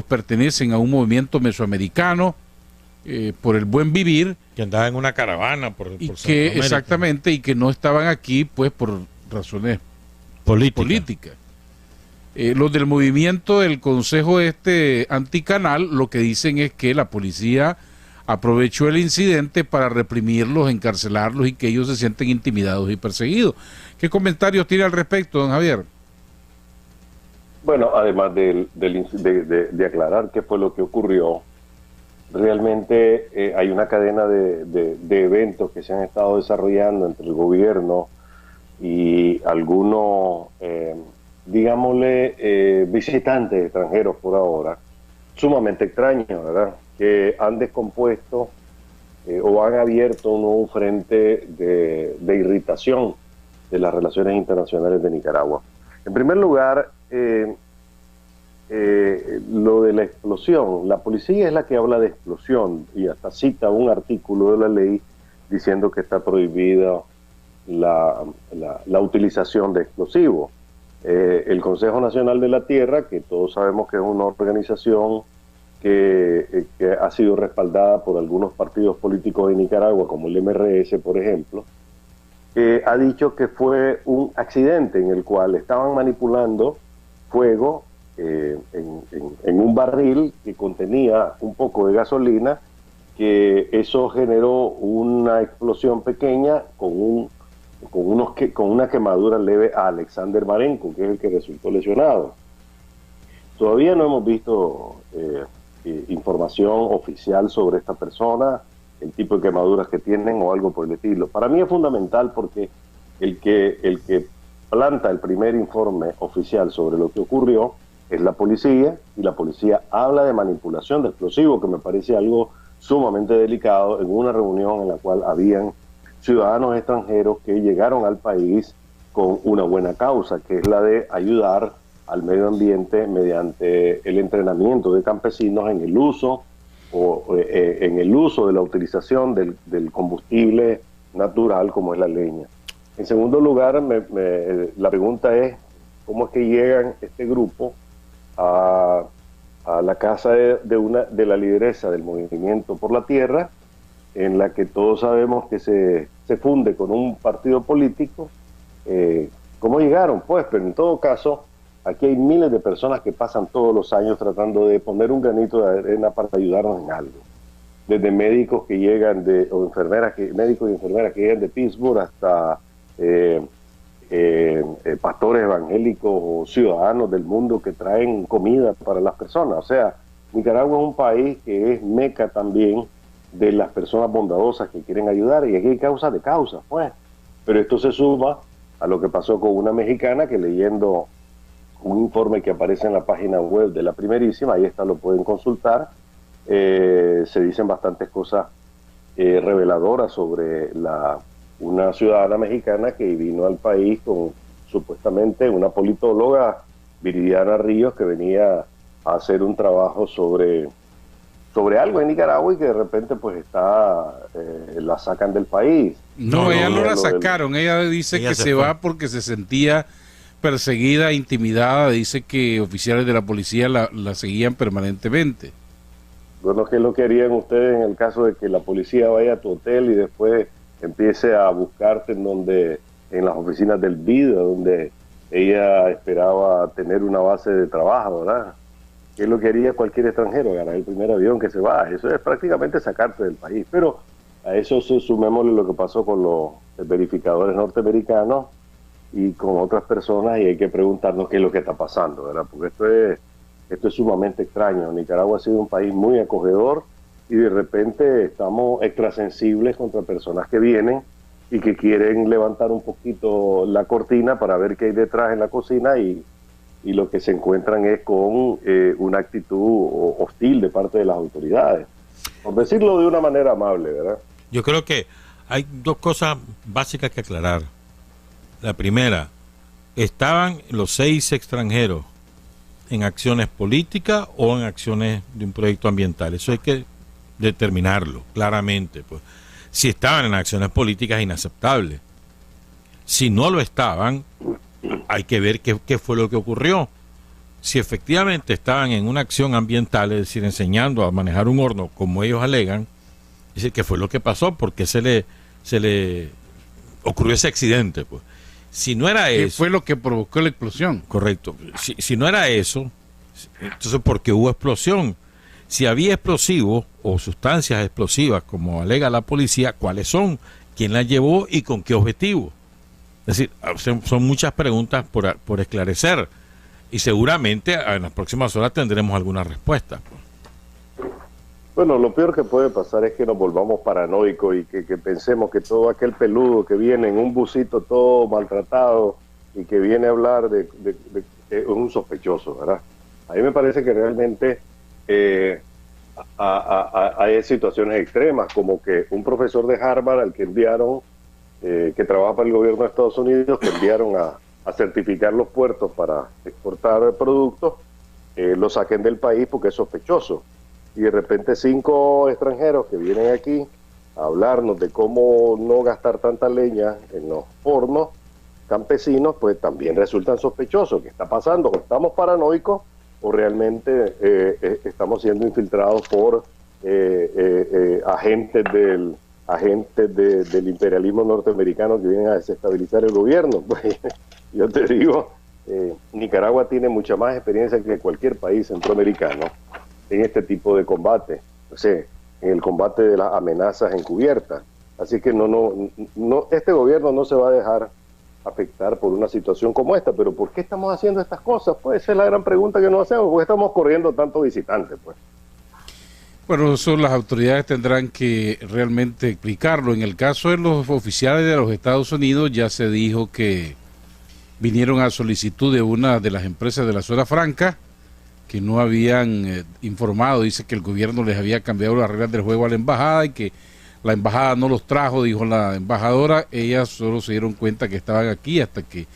pertenecen a un movimiento mesoamericano por el buen vivir, que andaba en una caravana por que exactamente, y que no estaban aquí pues por razones políticas. Los del movimiento del Consejo Anticanal lo que dicen es que la policía aprovechó el incidente para reprimirlos, encarcelarlos y que ellos se sienten intimidados y perseguidos. ¿Qué comentarios tiene al respecto, don Javier? Bueno, además de aclarar qué fue lo que ocurrió, realmente hay una cadena de eventos que se han estado desarrollando entre el gobierno y algunos, digámosle, visitantes extranjeros por ahora, sumamente extraños, ¿verdad?, que han descompuesto o han abierto un nuevo frente de irritación de las relaciones internacionales de Nicaragua. En primer lugar, lo de la explosión. La policía es la que habla de explosión y hasta cita un artículo de la ley diciendo que está prohibida la utilización de explosivos. El Consejo Nacional de la Tierra, que todos sabemos que es una organización que ha sido respaldada por algunos partidos políticos de Nicaragua, como el MRS, por ejemplo, ha dicho que fue un accidente en el cual estaban manipulando fuego en un barril que contenía un poco de gasolina, que eso generó una explosión pequeña con una quemadura leve a Alexander Marenco, que es el que resultó lesionado. Todavía no hemos visto información oficial sobre esta persona, el tipo de quemaduras que tienen o algo por el estilo. Para mí es fundamental porque el que planta el primer informe oficial sobre lo que ocurrió es la policía, y la policía habla de manipulación de explosivos, que me parece algo sumamente delicado en una reunión en la cual habían ciudadanos extranjeros que llegaron al país con una buena causa, que es la de ayudar al medio ambiente mediante el entrenamiento de campesinos en el uso de la utilización del combustible natural como es la leña. En segundo lugar, la pregunta es cómo es que llegan este grupo a la casa de la lideresa del Movimiento por la Tierra, en la que todos sabemos que se funde con un partido político. ¿Cómo llegaron? Pues, pero en todo caso, aquí hay miles de personas que pasan todos los años tratando de poner un granito de arena para ayudarnos en algo. Desde médicos que llegan médicos y enfermeras que llegan de Pittsburgh hasta pastores evangélicos o ciudadanos del mundo que traen comida para las personas. O sea, Nicaragua es un país que es meca también de las personas bondadosas que quieren ayudar, y aquí hay causas de causas, pues. Pero esto se suma a lo que pasó con una mexicana que, leyendo un informe que aparece en la página web de La Primerísima, ahí está, lo pueden consultar, se dicen bastantes cosas reveladoras sobre una ciudadana mexicana que vino al país con supuestamente una politóloga, Viridiana Ríos, que venía a hacer un trabajo sobre algo en Nicaragua, y que de repente pues la sacan del país. No, ella no la sacaron, ella dice que se va porque se sentía perseguida, intimidada, dice que oficiales de la policía la seguían permanentemente. Bueno, ¿qué es lo que harían ustedes en el caso de que la policía vaya a tu hotel y después empiece a buscarte en las oficinas del BID, donde ella esperaba tener una base de trabajo, ¿verdad? ¿Qué es lo que haría cualquier extranjero? Agarrar el primer avión que se va. Eso es prácticamente sacarte del país. Pero a eso sumémosle lo que pasó con los verificadores norteamericanos y con otras personas, y hay que preguntarnos qué es lo que está pasando, ¿verdad? Porque esto es sumamente extraño. Nicaragua ha sido un país muy acogedor, y de repente estamos extrasensibles contra personas que vienen y que quieren levantar un poquito la cortina para ver qué hay detrás en la cocina, y lo que se encuentran es con una actitud hostil de parte de las autoridades, por decirlo de una manera amable, ¿verdad? Yo creo que hay dos cosas básicas que aclarar. La primera, ¿estaban los 6 extranjeros en acciones políticas o en acciones de un proyecto ambiental? Eso hay que determinarlo claramente. Pues, si estaban en acciones políticas, es inaceptable. Si no lo estaban, hay que ver qué fue lo que ocurrió. Si efectivamente estaban en una acción ambiental, es decir, enseñando a manejar un horno, como ellos alegan, es decir, qué fue lo que pasó, porque se le ocurrió ese accidente, pues. Si no era eso... ¿Qué fue lo que provocó la explosión? Correcto. Si no era eso, entonces, ¿por qué hubo explosión? Si había explosivos o sustancias explosivas, como alega la policía, ¿cuáles son? ¿Quién las llevó y con qué objetivo? Es decir, son muchas preguntas por esclarecer, y seguramente en las próximas horas tendremos alguna respuesta. Bueno, lo peor que puede pasar es que nos volvamos paranoicos y que pensemos que todo aquel peludo que viene en un busito todo maltratado y que viene a hablar es un sospechoso, ¿verdad? A mí me parece que realmente hay situaciones extremas, como que un profesor de Harvard al que enviaron, que trabaja para el gobierno de Estados Unidos, que enviaron a certificar los puertos para exportar productos, lo saquen del país porque es sospechoso. Y de repente 5 extranjeros que vienen aquí a hablarnos de cómo no gastar tanta leña en los hornos campesinos, pues también resultan sospechosos. ¿Qué está pasando? ¿O estamos paranoicos o realmente estamos siendo infiltrados por agentes del imperialismo norteamericano que vienen a desestabilizar el gobierno? Pues yo te digo, Nicaragua tiene mucha más experiencia que cualquier país centroamericano en este tipo de combate, o sea, en el combate de las amenazas encubiertas. Así que este gobierno no se va a dejar afectar por una situación como esta. Pero ¿por qué estamos haciendo estas cosas? Pues esa es la gran pregunta que nos hacemos. ¿Por qué estamos corriendo tanto visitantes? Pues bueno, eso las autoridades tendrán que realmente explicarlo. En el caso de los oficiales de los Estados Unidos, ya se dijo que vinieron a solicitud de una de las empresas de la zona franca, que no habían informado. Dice que el gobierno les había cambiado las reglas del juego a la embajada y que La embajada no los trajo, dijo la embajadora. Ellas solo se dieron cuenta que estaban aquí hasta que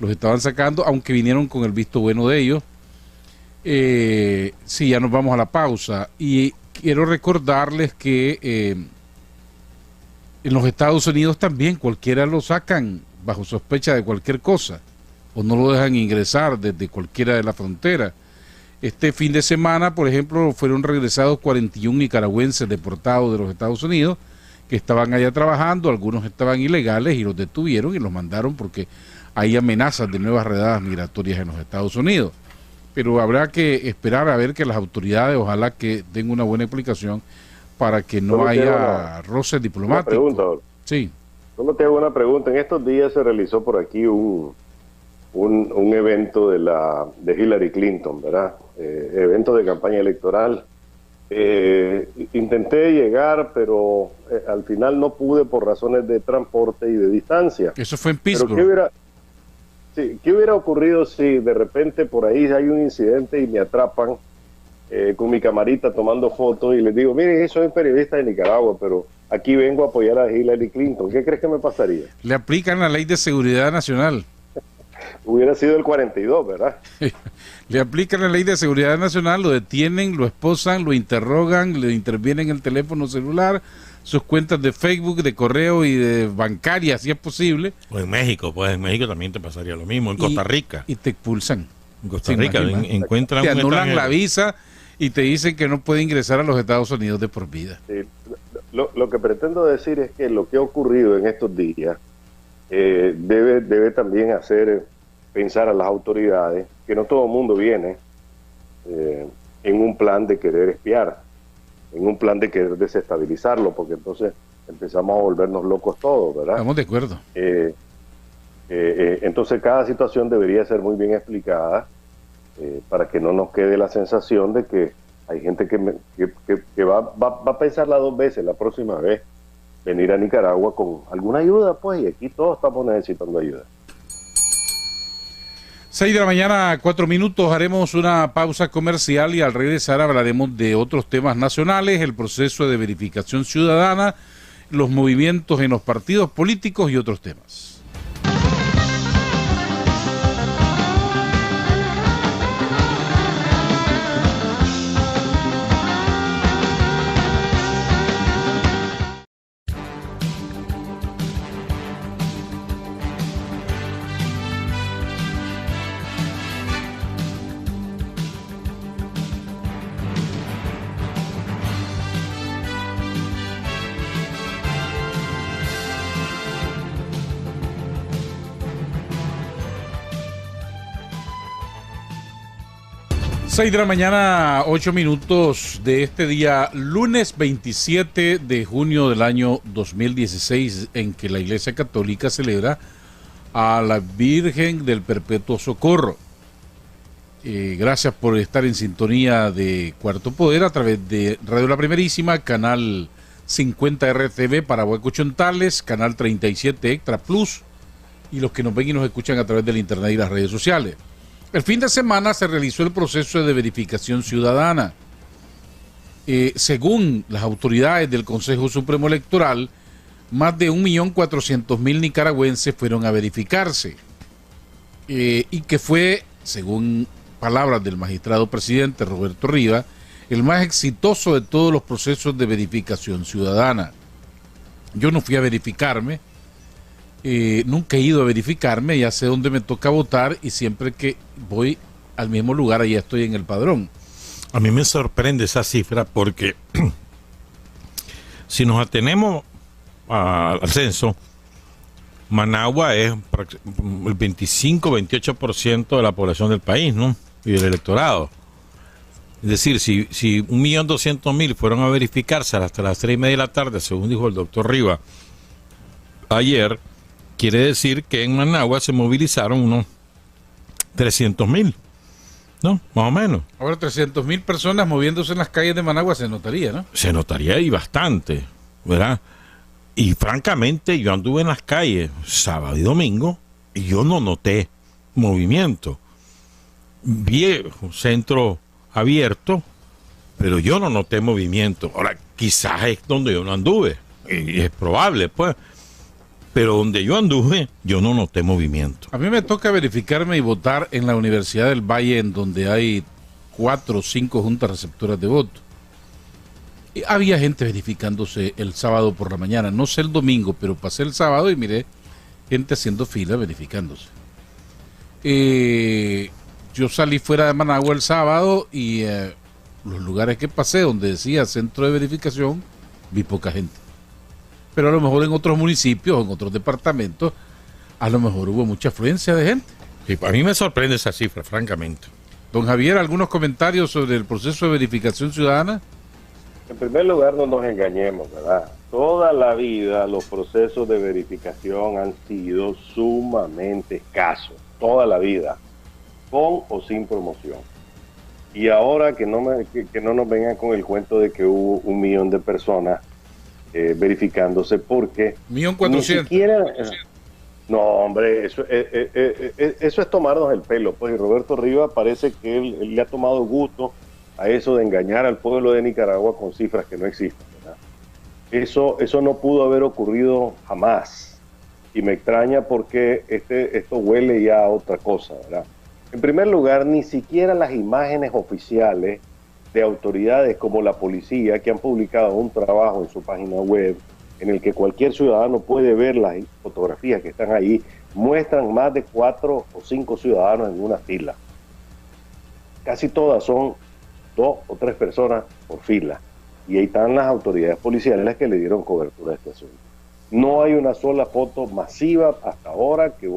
los estaban sacando, aunque vinieron con el visto bueno de ellos. Sí, ya nos vamos a la pausa. Y quiero recordarles que en los Estados Unidos también cualquiera lo sacan bajo sospecha de cualquier cosa, o no lo dejan ingresar desde cualquiera de la frontera. Este fin de semana, por ejemplo, fueron regresados 41 nicaragüenses deportados de los Estados Unidos que estaban allá trabajando. Algunos estaban ilegales y los detuvieron y los mandaron porque hay amenazas de nuevas redadas migratorias en los Estados Unidos. Pero habrá que esperar a ver que las autoridades, ojalá que den una buena explicación para que no haya roces diplomáticos. Una pregunta, sí. Solo te hago una pregunta. En estos días se realizó por aquí un evento de Hillary Clinton, ¿verdad? Evento de campaña electoral. Intenté llegar, pero al final no pude por razones de transporte y de distancia. Eso fue en Pittsburgh. ¿Qué hubiera ocurrido si de repente por ahí hay un incidente y me atrapan con mi camarita tomando fotos y les digo, miren, soy periodista de Nicaragua, pero aquí vengo a apoyar a Hillary Clinton? ¿Qué crees que me pasaría? Le aplican la ley de seguridad nacional. Hubiera sido el 42, ¿verdad? Le aplican la ley de seguridad nacional, lo detienen, lo esposan, lo interrogan, le intervienen el teléfono celular, sus cuentas de Facebook, de correo y de bancaria, si es posible. O en México, pues en México también te pasaría lo mismo, en Costa Rica. Y te expulsan. En Costa Rica encuentran te anulan la visa y te dicen que no puede ingresar a los Estados Unidos de por vida. Sí. Lo que pretendo decir es que lo que ha ocurrido en estos días debe también hacer pensar a las autoridades que no todo el mundo viene en un plan de querer espiar, en un plan de querer desestabilizarlo, porque entonces empezamos a volvernos locos todos, ¿verdad? Estamos de acuerdo. Entonces cada situación debería ser muy bien explicada para que no nos quede la sensación de que hay gente que va a pensarla dos veces la próxima vez venir a Nicaragua con alguna ayuda, pues, y aquí todos estamos necesitando ayuda. 6 de la mañana, 4 minutos, haremos una pausa comercial y al regresar hablaremos de otros temas nacionales, el proceso de verificación ciudadana, los movimientos en los partidos políticos y otros temas. Seis de la mañana, 8 minutos de este día, lunes 27 de junio del año 2016, en que la Iglesia Católica celebra a la Virgen del Perpetuo Socorro. Gracias por estar en sintonía de Cuarto Poder a través de Radio La Primerísima, canal 50 RTV para Hueco-Chontales, canal 37 Extra Plus, y los que nos ven y nos escuchan a través del internet y las redes sociales. El fin de semana se realizó el proceso de verificación ciudadana. Según las autoridades del Consejo Supremo Electoral, más de 1.400.000 nicaragüenses fueron a verificarse. Y que fue, según palabras del magistrado presidente Roberto Rivas, el más exitoso de todos los procesos de verificación ciudadana. Yo no fui a verificarme. Nunca he ido a verificarme, ya sé dónde me toca votar y siempre que voy al mismo lugar, allá estoy en el padrón. A mí me sorprende esa cifra porque si nos atenemos al censo, Managua es el 25-28% de la población del país, ¿no? Y del electorado. Es decir, si 1.200.000 fueron a verificarse hasta las 3:30 de la tarde, según dijo el doctor Rivas ayer, quiere decir que en Managua se movilizaron unos 300.000, ¿no? Más o menos. Ahora 300.000 personas moviéndose en las calles de Managua se notaría, ¿no? Se notaría y bastante, ¿verdad? Y francamente yo anduve en las calles sábado y domingo y yo no noté movimiento. Vi un centro abierto, pero yo no noté movimiento. Ahora, quizás es donde yo no anduve. Y es probable, pues. Pero donde yo anduve, yo no noté movimiento. A mí me toca verificarme y votar en la Universidad del Valle, en donde hay 4 o 5 juntas receptoras de voto. Y había gente verificándose el sábado por la mañana, no sé el domingo, pero pasé el sábado y miré gente haciendo fila verificándose. Yo salí fuera de Managua el sábado y los lugares que pasé donde decía centro de verificación, vi poca gente. Pero a lo mejor en otros municipios, en otros departamentos, a lo mejor hubo mucha afluencia de gente. Sí, a mí me sorprende esa cifra, francamente. Don Javier, ¿algunos comentarios sobre el proceso de verificación ciudadana? En primer lugar, no nos engañemos, ¿verdad? Toda la vida los procesos de verificación han sido sumamente escasos, toda la vida, con o sin promoción. Y ahora que no nos vengan con el cuento de que hubo 1 millón de personas verificándose, porque 1.400.000. ni siquiera... No, hombre, eso es tomarnos el pelo, pues, y Roberto Rivas parece que él le ha tomado gusto a eso de engañar al pueblo de Nicaragua con cifras que no existen, ¿verdad? Eso no pudo haber ocurrido jamás, y me extraña porque esto huele ya a otra cosa, ¿verdad? En primer lugar, ni siquiera las imágenes oficiales de autoridades como la policía, que han publicado un trabajo en su página web en el que cualquier ciudadano puede ver las fotografías que están ahí, muestran más de 4 o 5 ciudadanos en una fila. Casi todas son 2 o 3 personas por fila. Y ahí están las autoridades policiales que le dieron cobertura a este asunto. No hay una sola foto masiva hasta ahora que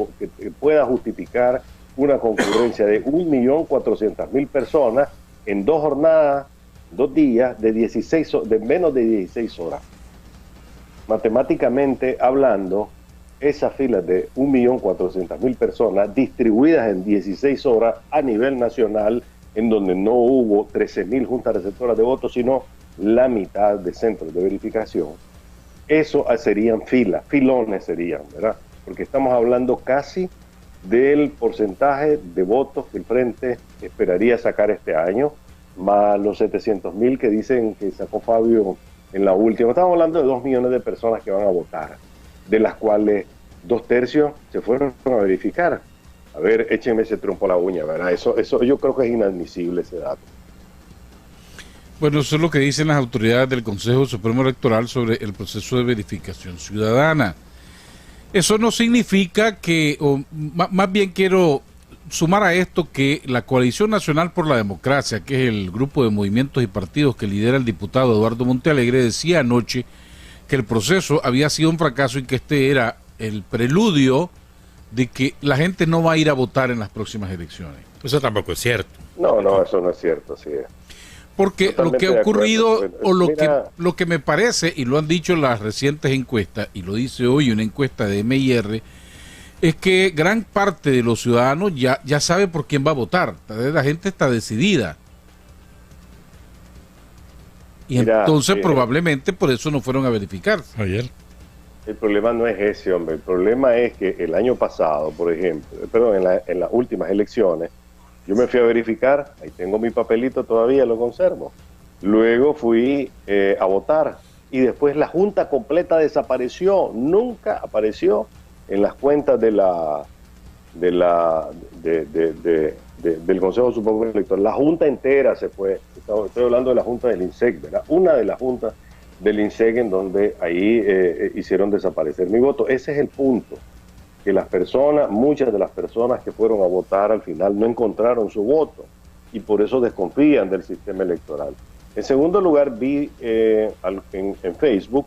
pueda justificar una concurrencia de 1.400.000 personas en 2 jornadas, 2 días, de menos de 16 horas. Matemáticamente hablando, esas filas de 1.400.000 personas distribuidas en 16 horas a nivel nacional, en donde no hubo 13.000 juntas receptoras de votos, sino la mitad de centros de verificación, eso serían filones serían, ¿verdad? Porque estamos hablando casi del porcentaje de votos que el Frente esperaría sacar este año, más los 700.000 que dicen que sacó Fabio en la última. Estamos hablando de 2 millones de personas que van a votar, de las cuales 2/3 se fueron a verificar. A ver, échenme ese trompo a la uña, ¿verdad? Eso yo creo que es inadmisible ese dato. Bueno, eso es lo que dicen las autoridades del Consejo Supremo Electoral sobre el proceso de verificación ciudadana. Eso no significa que, o más bien quiero sumar a esto que la Coalición Nacional por la Democracia, que es el grupo de movimientos y partidos que lidera el diputado Eduardo Montealegre, decía anoche que el proceso había sido un fracaso y que este era el preludio de que la gente no va a ir a votar en las próximas elecciones. Eso tampoco es cierto. No, eso no es cierto, así es. Porque Totalmente lo que ha ocurrido, o Mira, lo que me parece, y lo han dicho las recientes encuestas, y lo dice hoy una encuesta de MIR, es que gran parte de los ciudadanos ya sabe por quién va a votar. La gente está decidida. Y mira, entonces probablemente por eso no fueron a verificar. Ayer. El problema no es ese, hombre. El problema es que el año pasado, por ejemplo, en las últimas elecciones, yo me fui a verificar, ahí tengo mi papelito todavía, lo conservo. Luego fui a votar y después la junta completa desapareció, nunca apareció en las cuentas del Consejo Supremo Electoral. La junta entera se fue. Estoy hablando de la junta del INSEC, ¿verdad? Una de las juntas del INSEC en donde ahí hicieron desaparecer mi voto. Ese es el punto. Que muchas de las personas que fueron a votar al final no encontraron su voto y por eso desconfían del sistema electoral. En segundo lugar, vi en Facebook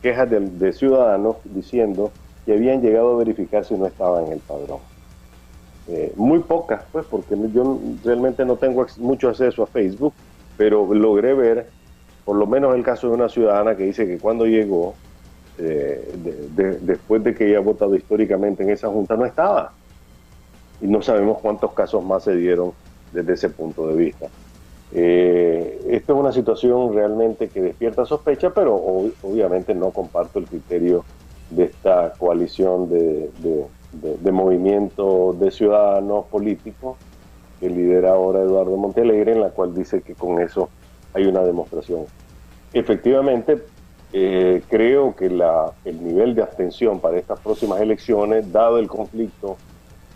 quejas de ciudadanos diciendo que habían llegado a verificar si no estaban en el padrón. Muy pocas, pues, porque yo realmente no tengo mucho acceso a Facebook, pero logré ver por lo menos el caso de una ciudadana que dice que cuando llegó, después de que ella ha votado históricamente en esa junta, no estaba. Y no sabemos cuántos casos más se dieron desde ese punto de vista. Esto es una situación realmente que despierta sospecha, pero obviamente no comparto el criterio de esta coalición de movimientos de ciudadanos políticos que lidera ahora Eduardo Montealegre, en la cual dice que con eso hay una demostración. Efectivamente, creo que el nivel de abstención para estas próximas elecciones, dado el conflicto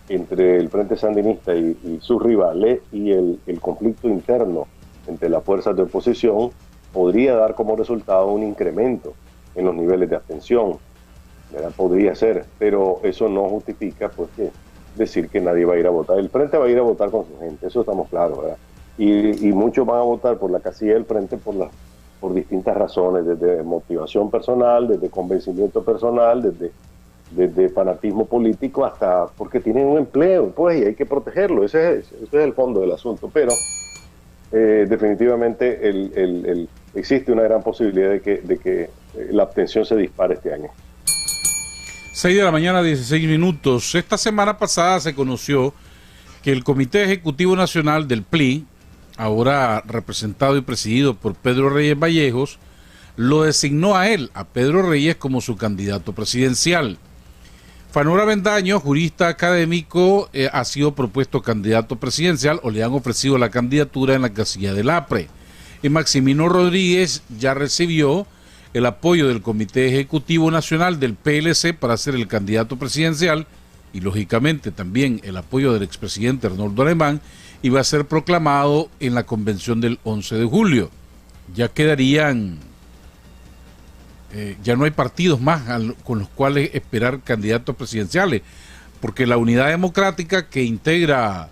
entre el Frente Sandinista y sus rivales y el conflicto interno entre las fuerzas de oposición, podría dar como resultado un incremento en los niveles de abstención, ¿verdad? Podría ser, pero eso no justifica pues decir que nadie va a ir a votar. El Frente va a ir a votar con su gente, eso estamos claros, ¿verdad? Y muchos van a votar por la casilla del Frente por distintas razones, desde motivación personal, desde convencimiento personal, desde fanatismo político, hasta porque tienen un empleo, pues, y hay que protegerlo. Ese es el fondo del asunto. Pero definitivamente existe una gran posibilidad de que la abstención se dispare este año. 6 de la mañana, 16 minutos. Esta semana pasada se conoció que el Comité Ejecutivo Nacional del PLI, ahora representado y presidido por Pedro Reyes Vallejos, lo designó a él, a Pedro Reyes, como su candidato presidencial. Fanora Bendaño, jurista académico, ha sido propuesto candidato presidencial, o le han ofrecido la candidatura en la casilla del APRE. Y Maximino Rodríguez ya recibió el apoyo del Comité Ejecutivo Nacional del PLC para ser el candidato presidencial, y lógicamente también el apoyo del expresidente Arnoldo Alemán, y va a ser proclamado en la convención del 11 de julio. Ya quedarían, ya no hay partidos más con los cuales esperar candidatos presidenciales, porque la Unidad Democrática, que integra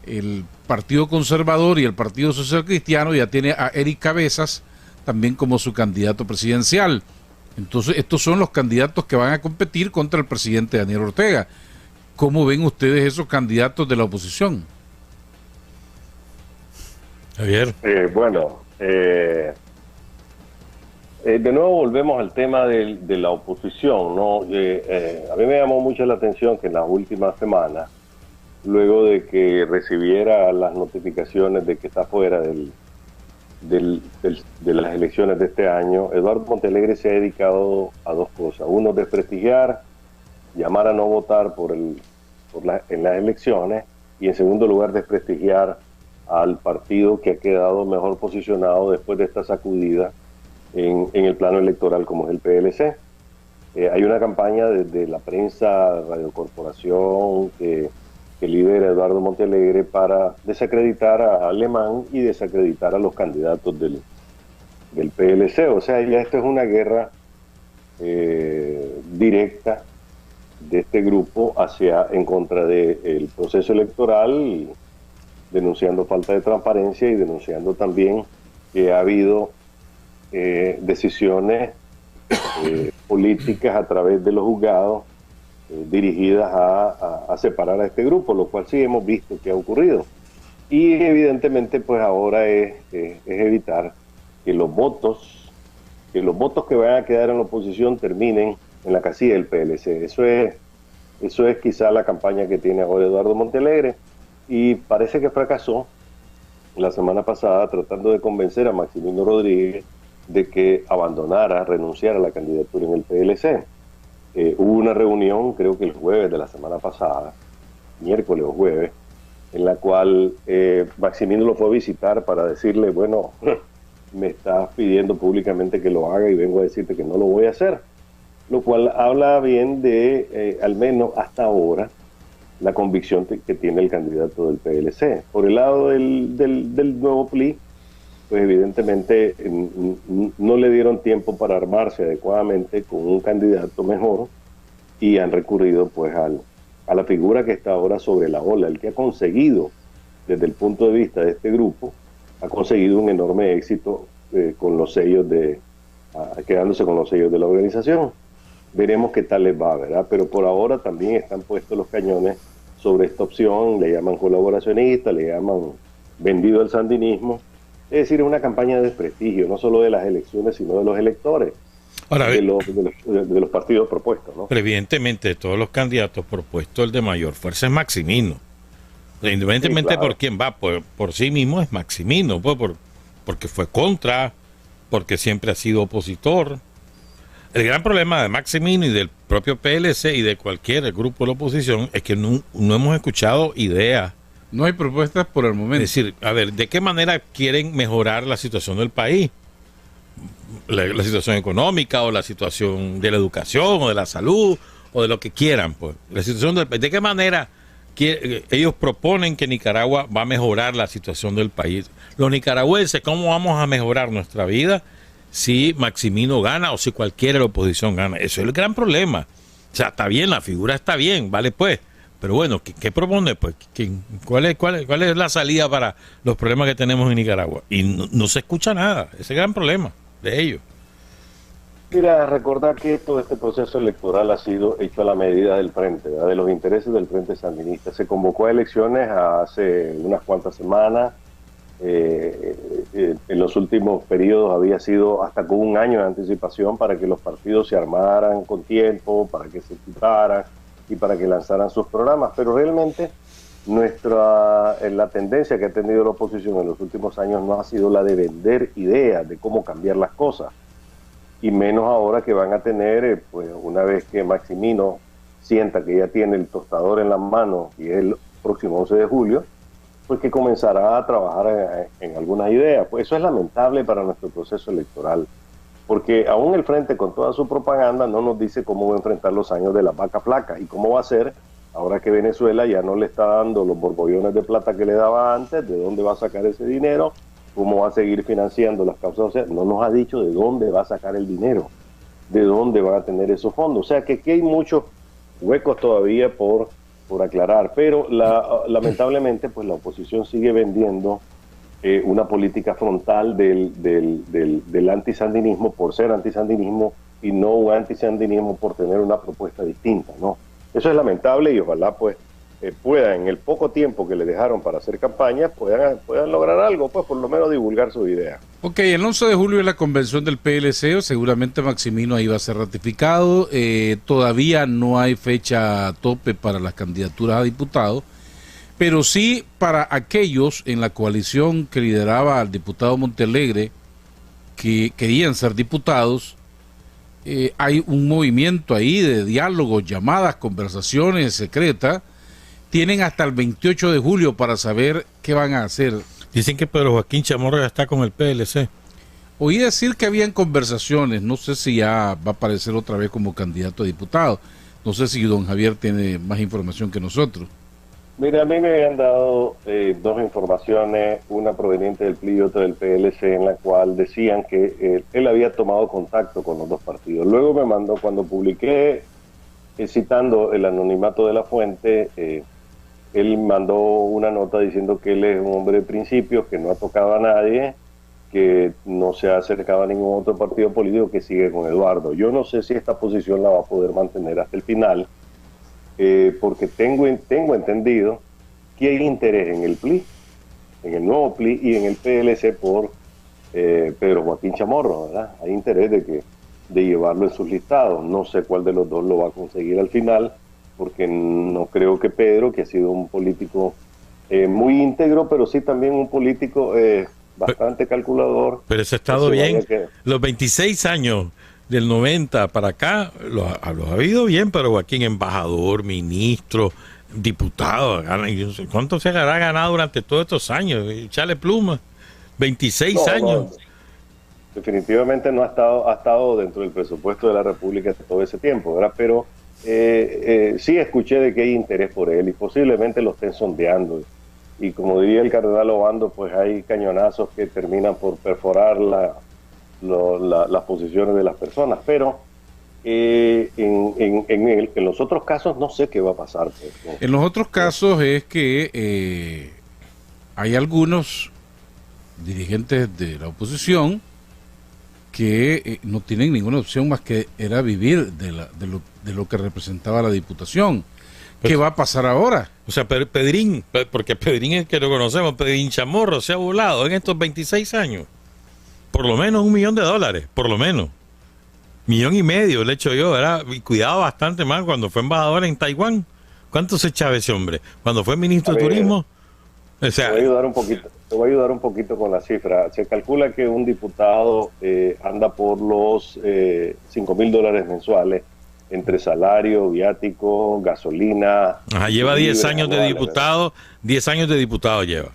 el Partido Conservador y el Partido Social Cristiano, ya tiene a Eric Cabezas también como su candidato presidencial. Entonces estos son los candidatos que van a competir contra el presidente Daniel Ortega. ¿Cómo ven ustedes esos candidatos de la oposición? Javier. De nuevo volvemos al tema de la oposición, ¿no? A mí me llamó mucho la atención que en las últimas semanas, luego de que recibiera las notificaciones de que está fuera de las elecciones de este año, Eduardo Montealegre se ha dedicado a dos cosas. Uno, desprestigiar, llamar a no votar en las elecciones, y en segundo lugar, desprestigiar al partido que ha quedado mejor posicionado después de esta sacudida en el plano electoral, como es el PLC. Hay una campaña desde la prensa, Radio Corporación, que lidera Eduardo Montealegre para desacreditar a Alemán y desacreditar a los candidatos del PLC. O sea, ya esto es una guerra directa de este grupo en contra del proceso electoral, denunciando falta de transparencia y denunciando también que ha habido decisiones políticas a través de los juzgados dirigidas a separar a este grupo, lo cual sí hemos visto que ha ocurrido. Y evidentemente pues ahora es evitar que los votos que vayan a quedar en la oposición terminen en la casilla del PLC. Eso es quizá la campaña que tiene ahora Eduardo Montealegre, y parece que fracasó la semana pasada tratando de convencer a Maximino Rodríguez de que renunciara a la candidatura en el PLC. Hubo una reunión, creo que el jueves de la semana pasada, miércoles o jueves, en la cual Maximino lo fue a visitar para decirle, bueno, me estás pidiendo públicamente que lo haga y vengo a decirte que no lo voy a hacer. Lo cual habla bien de, al menos hasta ahora, la convicción que tiene el candidato del PLC. Por el lado del nuevo PLI, pues evidentemente no le dieron tiempo para armarse adecuadamente con un candidato mejor, y han recurrido pues a la figura que está ahora sobre la ola, el que ha conseguido, desde el punto de vista de este grupo, ha conseguido un enorme éxito con los sellos quedándose con los sellos de la organización. Veremos qué tal les va, ¿verdad? Pero por ahora también están puestos los cañones sobre esta opción, le llaman colaboracionista, le llaman vendido al sandinismo. Es decir, es una campaña de desprestigio, no solo de las elecciones, sino de los electores, ahora, de los partidos propuestos, ¿no? Pero evidentemente de todos los candidatos propuestos, el de mayor fuerza es Maximino. Independientemente sí, claro, por quién va, por sí mismo es Maximino, pues porque fue contra, porque siempre ha sido opositor. El gran problema de Maximino y del propio PLC y de cualquier grupo de la oposición es que no hemos escuchado ideas. No hay propuestas por el momento. Es decir, a ver, ¿de qué manera quieren mejorar la situación del país? la situación económica o la situación de la educación o de la salud o de lo que quieran, pues. La situación ¿de qué manera ellos proponen que Nicaragua va a mejorar la situación del país? Los nicaragüenses, ¿cómo vamos a mejorar nuestra vida si Maximino gana o si cualquiera de la oposición gana? Eso es el gran problema. O sea, está bien, la figura está bien, vale pues. Pero bueno, ¿qué propone? Pues, ¿cuál es la salida para los problemas que tenemos en Nicaragua? Y no se escucha nada. Ese es el gran problema de ellos. Mira, recordar que todo este proceso electoral ha sido hecho a la medida del frente, ¿verdad? De los intereses del Frente Sandinista. Se convocó a elecciones hace unas cuantas semanas. En los últimos periodos había sido hasta con un año de anticipación para que los partidos se armaran con tiempo, para que se equiparan y para que lanzaran sus programas, pero realmente la tendencia que ha tenido la oposición en los últimos años no ha sido la de vender ideas de cómo cambiar las cosas, y menos ahora que van a tener, pues una vez que Maximino sienta que ya tiene el tostador en las manos y es el próximo 11 de julio, pues que comenzará a trabajar en algunas ideas. Pues eso es lamentable para nuestro proceso electoral, porque aún el Frente con toda su propaganda no nos dice cómo va a enfrentar los años de la vaca flaca y cómo va a ser ahora que Venezuela ya no le está dando los borbollones de plata que le daba antes, de dónde va a sacar ese dinero, cómo va a seguir financiando las causas sociales. No nos ha dicho de dónde va a sacar el dinero, de dónde van a tener esos fondos. O sea que aquí hay muchos huecos todavía por aclarar, pero lamentablemente pues la oposición sigue vendiendo una política frontal del antisandinismo por ser antisandinismo y no un antisandinismo por tener una propuesta distinta, ¿no? Eso es lamentable y ojalá pues puedan, en el poco tiempo que le dejaron para hacer campaña, puedan lograr algo, pues por lo menos divulgar su idea. Ok, el 11 de julio es la convención del PLC, seguramente Maximino ahí va a ser ratificado, todavía no hay fecha tope para las candidaturas a diputados, pero sí para aquellos en la coalición que lideraba al diputado Montealegre, que querían ser diputados. Hay un movimiento ahí de diálogos, llamadas, conversaciones secretas. Tienen hasta el 28 de julio para saber qué van a hacer. Dicen que Pedro Joaquín Chamorro ya está con el PLC. Oí decir que habían conversaciones, no sé si ya va a aparecer otra vez como candidato a diputado. No sé si don Javier tiene más información que nosotros. Mira, a mí me habían dado dos informaciones, una proveniente del PLI y otra del PLC, en la cual decían que él había tomado contacto con los dos partidos. Luego me mandó, cuando publiqué, citando el anonimato de la fuente, él mandó una nota diciendo que él es un hombre de principios, que no ha tocado a nadie, que no se ha acercado a ningún otro partido político, que sigue con Eduardo. Yo no sé si esta posición la va a poder mantener hasta el final, porque tengo entendido que hay interés en el PLI, en el nuevo PLI y en el PLC por Pedro Joaquín Chamorro, ¿verdad? Hay interés de llevarlo en sus listados. No sé cuál de los dos lo va a conseguir al final, porque no creo que Pedro, que ha sido un político muy íntegro, pero sí también un político bastante calculador. Pero ese ha estado bien. Los 26 años del 90 para acá, los ha habido bien, pero Joaquín, embajador, ministro, diputado, ¿cuánto se habrá ganado durante todos estos años? Echarle pluma, 26 años. No, definitivamente no ha estado dentro del presupuesto de la República todo ese tiempo, ¿verdad? Pero sí escuché de que hay interés por él y posiblemente lo estén sondeando. Y como diría el cardenal Obando, pues hay cañonazos que terminan por perforar las posiciones de las personas, pero en los otros casos no sé qué va a pasar. Pues. En los otros casos es que hay algunos dirigentes de la oposición que no tienen ninguna opción más que era vivir de lo que representaba la diputación. ¿Qué va a pasar ahora? O sea, Pedrín, porque Pedrín es el que lo conocemos, Pedrín Chamorro se ha volado en estos 26 años por lo menos $1 millón, por lo menos. 1,5 millones le he hecho yo, ¿verdad? Y cuidado bastante más cuando fue embajador en Taiwán. ¿Cuánto se echaba ese hombre? Cuando fue ministro de Turismo. O sea, te voy a ayudar un poquito con la cifra. Se calcula que un diputado anda por los $5,000 mensuales entre salario, viático, gasolina. Ajá, lleva 10 años de diputado, 10 años de diputado lleva.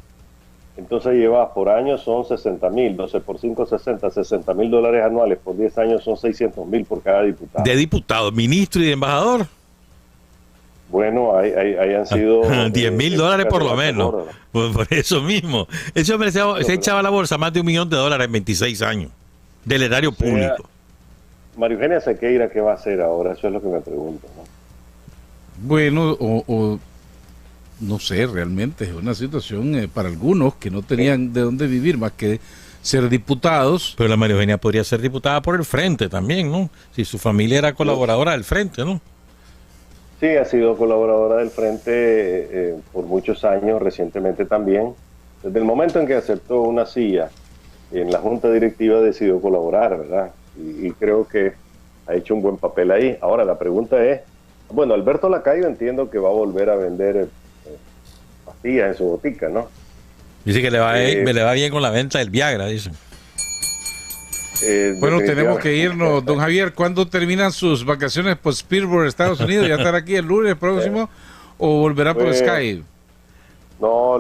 entonces llevas por año son 60,000, 12 por 5, 60,000 dólares anuales, por 10 años son 600,000 por cada diputado. De diputado, ministro y de embajador. Bueno, hayan sido... 10,000 dólares por lo menos. Por eso mismo. Ese hombre se echaba a la bolsa más de $1 millón en 26 años del erario público. María Eugenia Sequeira, ¿qué va a hacer ahora? Eso es lo que me pregunto, ¿no? Bueno, no sé, realmente es una situación para algunos que no tenían de dónde vivir más que ser diputados. Pero la María Eugenia podría ser diputada por el Frente también, ¿no? Si su familia era colaboradora del Frente, ¿no? Sí, ha sido colaboradora del Frente por muchos años, recientemente también. Desde el momento en que aceptó una silla en la Junta Directiva decidió colaborar, ¿verdad? Y creo que ha hecho un buen papel ahí. Ahora la pregunta es, bueno, Alberto Lacayo entiendo que va a volver a vender pastillas en su botica, ¿no? Dice que le va bien con la venta del Viagra, dicen. Bueno, tenemos que irnos. Don Javier, ¿cuándo terminan sus vacaciones por Pittsburgh, Estados Unidos? ¿Ya estará aquí el lunes próximo o volverá por Skype? No,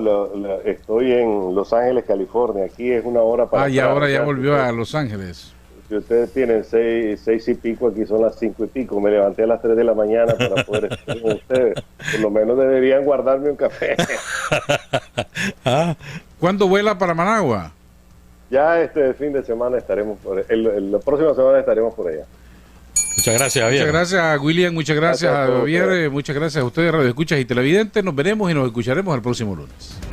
estoy en Los Ángeles, California. Aquí es una hora para... y ahora ya volvió a Los Ángeles. Si ustedes tienen 6 y pico, aquí son las 5 y pico. Me levanté a las 3 de la mañana para poder estar con ustedes. Por lo menos deberían guardarme un café. ¿Cuándo vuela para Managua? Ya este fin de semana estaremos la próxima semana estaremos por allá. Muchas gracias, Javier. Muchas gracias, William. Muchas gracias, Javier. Muchas gracias a ustedes, Radio Escuchas y Televidentes. Nos veremos y nos escucharemos el próximo lunes.